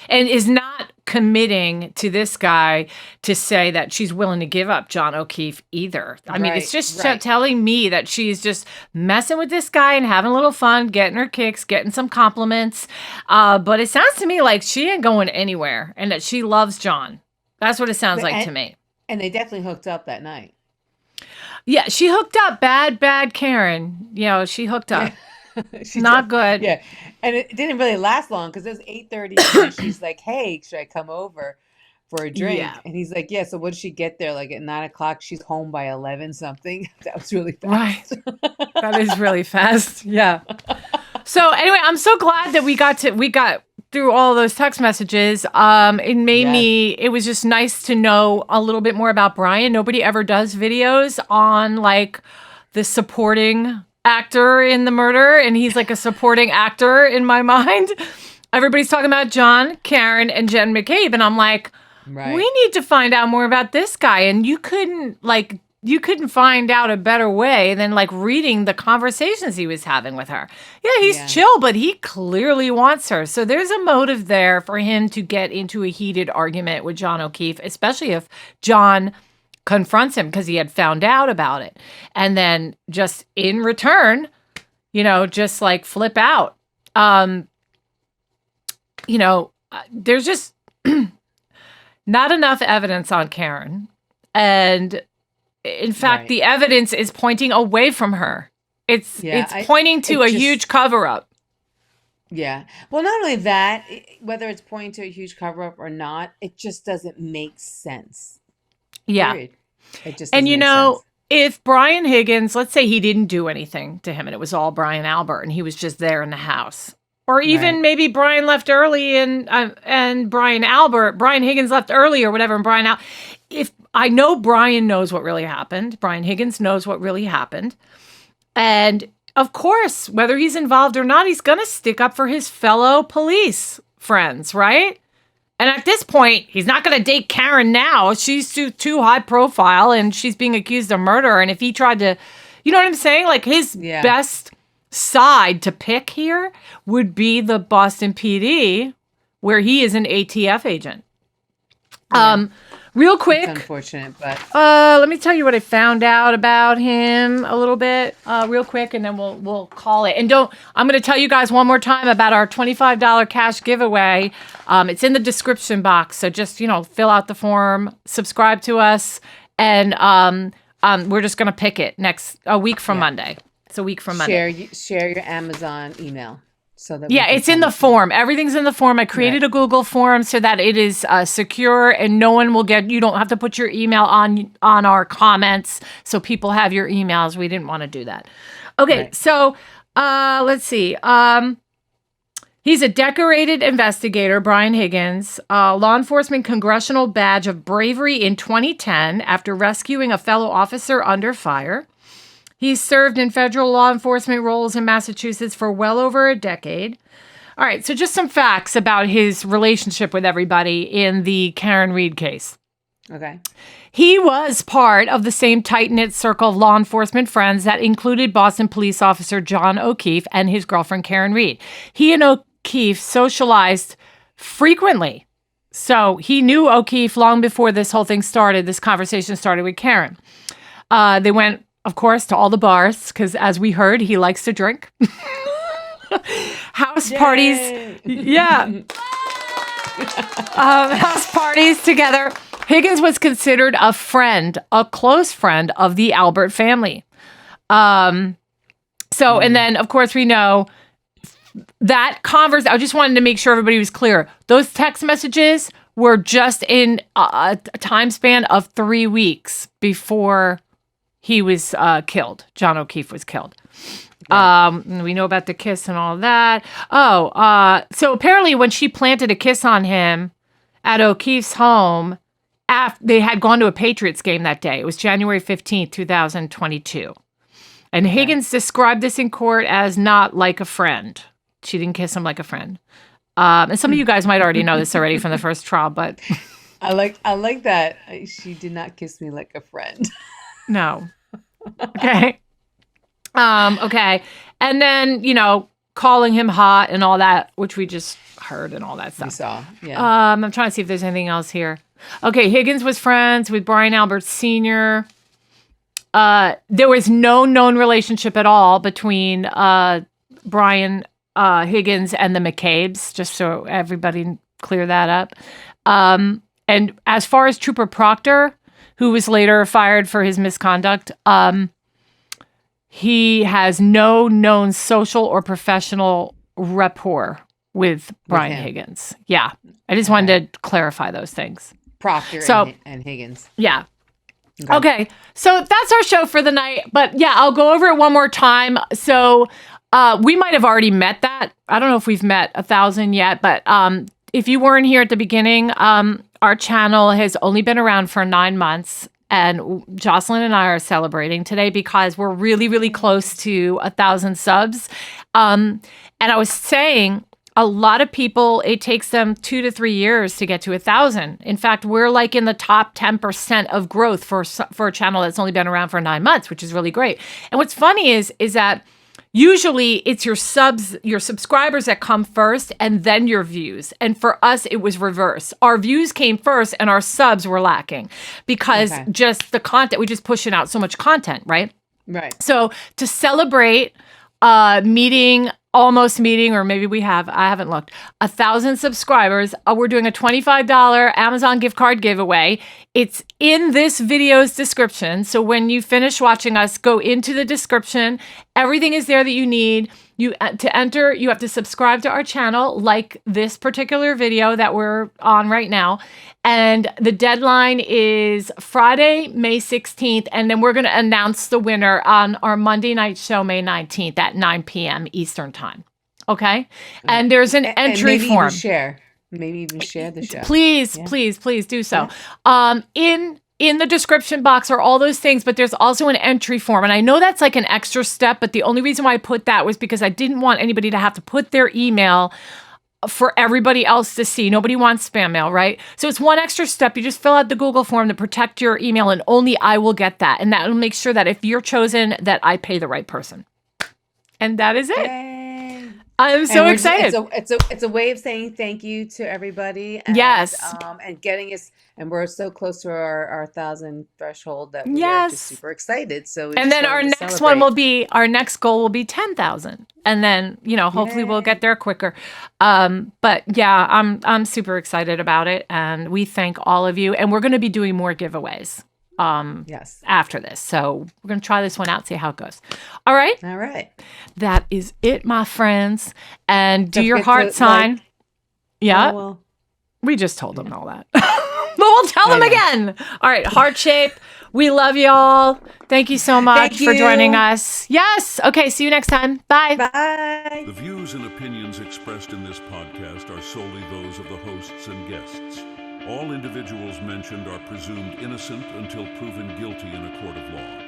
and is not committing to this guy to say that she's willing to give up John O'Keefe either. I mean, it's Right, just right. telling me that she's just messing with this guy and having a little fun, getting her kicks, getting some compliments. But it sounds to me like she ain't going anywhere, and that she loves John. That's what it sounds like to me. And they definitely hooked up that night. Yeah, she hooked up. Bad Karen. You know, she hooked up. She Not did. good. Yeah, and it didn't really last long because it was 8:30. And she's like, "Hey, should I come over for a drink?" Yeah. And he's like, "Yeah." So when did she get there? Like at 9:00. She's home by 11 something. That was really fast. Right. That is really fast. Yeah. So anyway, I'm so glad that we got through all those text messages. It made it was just nice to know a little bit more about Brian. Nobody ever does videos on like the supporting actor in the murder, and he's like a supporting actor in my mind. Everybody's talking about John, Karen, and Jen McCabe, and I'm like, Right. we need to find out more about this guy. And you couldn't find out a better way than like reading the conversations he was having with her. Yeah, he's chill, but he clearly wants her. So there's a motive there for him to get into a heated argument with John O'Keefe, especially if John confronts him because he had found out about it. And then just in return, just like flip out. There's just not enough evidence on Karen. And in fact, Right. the evidence is pointing away from her. It's pointing to a huge cover-up. Yeah. Well, not only that, whether it's pointing to a huge cover up or not, it just doesn't make sense. Yeah. Period. It just And doesn't make sense. if Brian Higgins, let's say he didn't do anything to him and it was all Brian Albert and he was just there in the house. Or even Right. maybe Brian left early and Brian Higgins left early or whatever. And if I know Brian knows what really happened, Brian Higgins knows what really happened. And of course, whether he's involved or not, he's going to stick up for his fellow police. friends, right? And at this point, he's not going to date Karen now. She's too high profile and she's being accused of murder. And if he tried to, you know what I'm saying? Like his best side to pick here would be the Boston PD, where he is an ATF agent. Real quick. It's unfortunate, but let me tell you what I found out about him a little bit, real quick, and then we'll call it. And I'm going to tell you guys one more time about our $25 cash giveaway. It's in the description box, so just fill out the form, subscribe to us, and we're just going to pick it a week from Monday. It's a week from Monday. Share your Amazon email. So that it's in the form. Everything's in the form. I created a Google form so that it is secure and no one will you don't have to put your email on our comments so people have your emails. We didn't want to do that. Okay, so let's see. He's a decorated investigator, Brian Higgins, law enforcement congressional badge of bravery in 2010 after rescuing a fellow officer under fire. He's served in federal law enforcement roles in Massachusetts for well over a decade. All right, so just some facts about his relationship with everybody in the Karen Reed case. Okay. He was part of the same tight-knit circle of law enforcement friends that included Boston police officer John O'Keefe and his girlfriend Karen Reed. He and O'Keefe socialized frequently. So he knew O'Keefe long before this whole thing started, this conversation started with Karen. They went, of course, to all the bars, because as we heard, he likes to drink. House parties. Yeah. House parties together. Higgins was considered a close friend of the Albert family. And then, of course, we know that I just wanted to make sure everybody was clear. Those text messages were just in a time span of 3 weeks before he was killed. John O'Keefe was killed. Right. We know about the kiss and all that. So apparently when she planted a kiss on him at O'Keefe's home, they had gone to a Patriots game that day. It was January 15th, 2022. And Higgins described this in court as not like a friend. She didn't kiss him like a friend. And some of you guys might already know this already from the first trial, but I like that. She did not kiss me like a friend. No. Okay. Okay. And then, calling him hot and all that, which we just heard and all that stuff. We saw. Yeah. I'm trying to see if there's anything else here. Okay. Higgins was friends with Brian Albert Sr. There was no known relationship at all between Brian Higgins and the McCabe's, just so everybody clear that up. And as far as Trooper Proctor, who was later fired for his misconduct, he has no known social or professional rapport with Brian Higgins. Yeah. I just wanted to clarify those things. Proctor and Higgins. Yeah. Okay. So that's our show for the night. But yeah, I'll go over it one more time. So we might have already met that. I don't know if we've met 1,000 yet, but if you weren't here at the beginning, our channel has only been around for 9 months. And Jocelyn and I are celebrating today because we're really, really close to 1,000 subs. And I was saying, a lot of people, it takes them 2 to 3 years to get to 1,000. In fact, we're like in the top 10% of growth for a channel that's only been around for 9 months, which is really great. And what's funny is that usually it's your subscribers that come first and then your views. And for us, it was reverse. Our views came first and our subs were lacking because just the content, we're just pushing out so much content, right? Right. So to celebrate almost meeting, or maybe I haven't looked, 1,000 subscribers, we're doing a $25 Amazon gift card giveaway. It's in this video's description. So when you finish watching us, go into the description. Everything is there that you need. To enter, you have to subscribe to our channel, like this particular video that we're on right now. And the deadline is Friday, May 16th. And then we're going to announce the winner on our Monday night show, May 19th at 9 p.m. Eastern time. Okay? And there's an entry form. Maybe even share the show. Please do so. Yeah. In the description box are all those things, but there's also an entry form. And I know that's like an extra step, but the only reason why I put that was because I didn't want anybody to have to put their email for everybody else to see. Nobody wants spam mail, right? So it's one extra step. You just fill out the Google form to protect your email, and only I will get that. And that will make sure that if you're chosen, that I pay the right person. And that is it. Yay. I'm so excited. It's a way of saying thank you to everybody. And, Yes. And getting us, and we're so close to our 1,000 threshold that we are Yes. just super excited. So And then our next one will be, our next goal will be 10,000. And then, hopefully we'll get there quicker. But yeah, I'm super excited about it. And we thank all of you. And we're going to be doing more giveaways. Yes. After this. So we're going to try this one out, see how it goes. All right. All right. That is it, my friends. And do Don't your forget heart to, sign. Yeah. Oh, well. We just told them all that. But we'll tell them again. All right. Heart shape. We love y'all. Thank you so much for joining us. Yes. Okay. See you next time. Bye. Bye. The views and opinions expressed in this podcast are solely those of the hosts and guests. All individuals mentioned are presumed innocent until proven guilty in a court of law.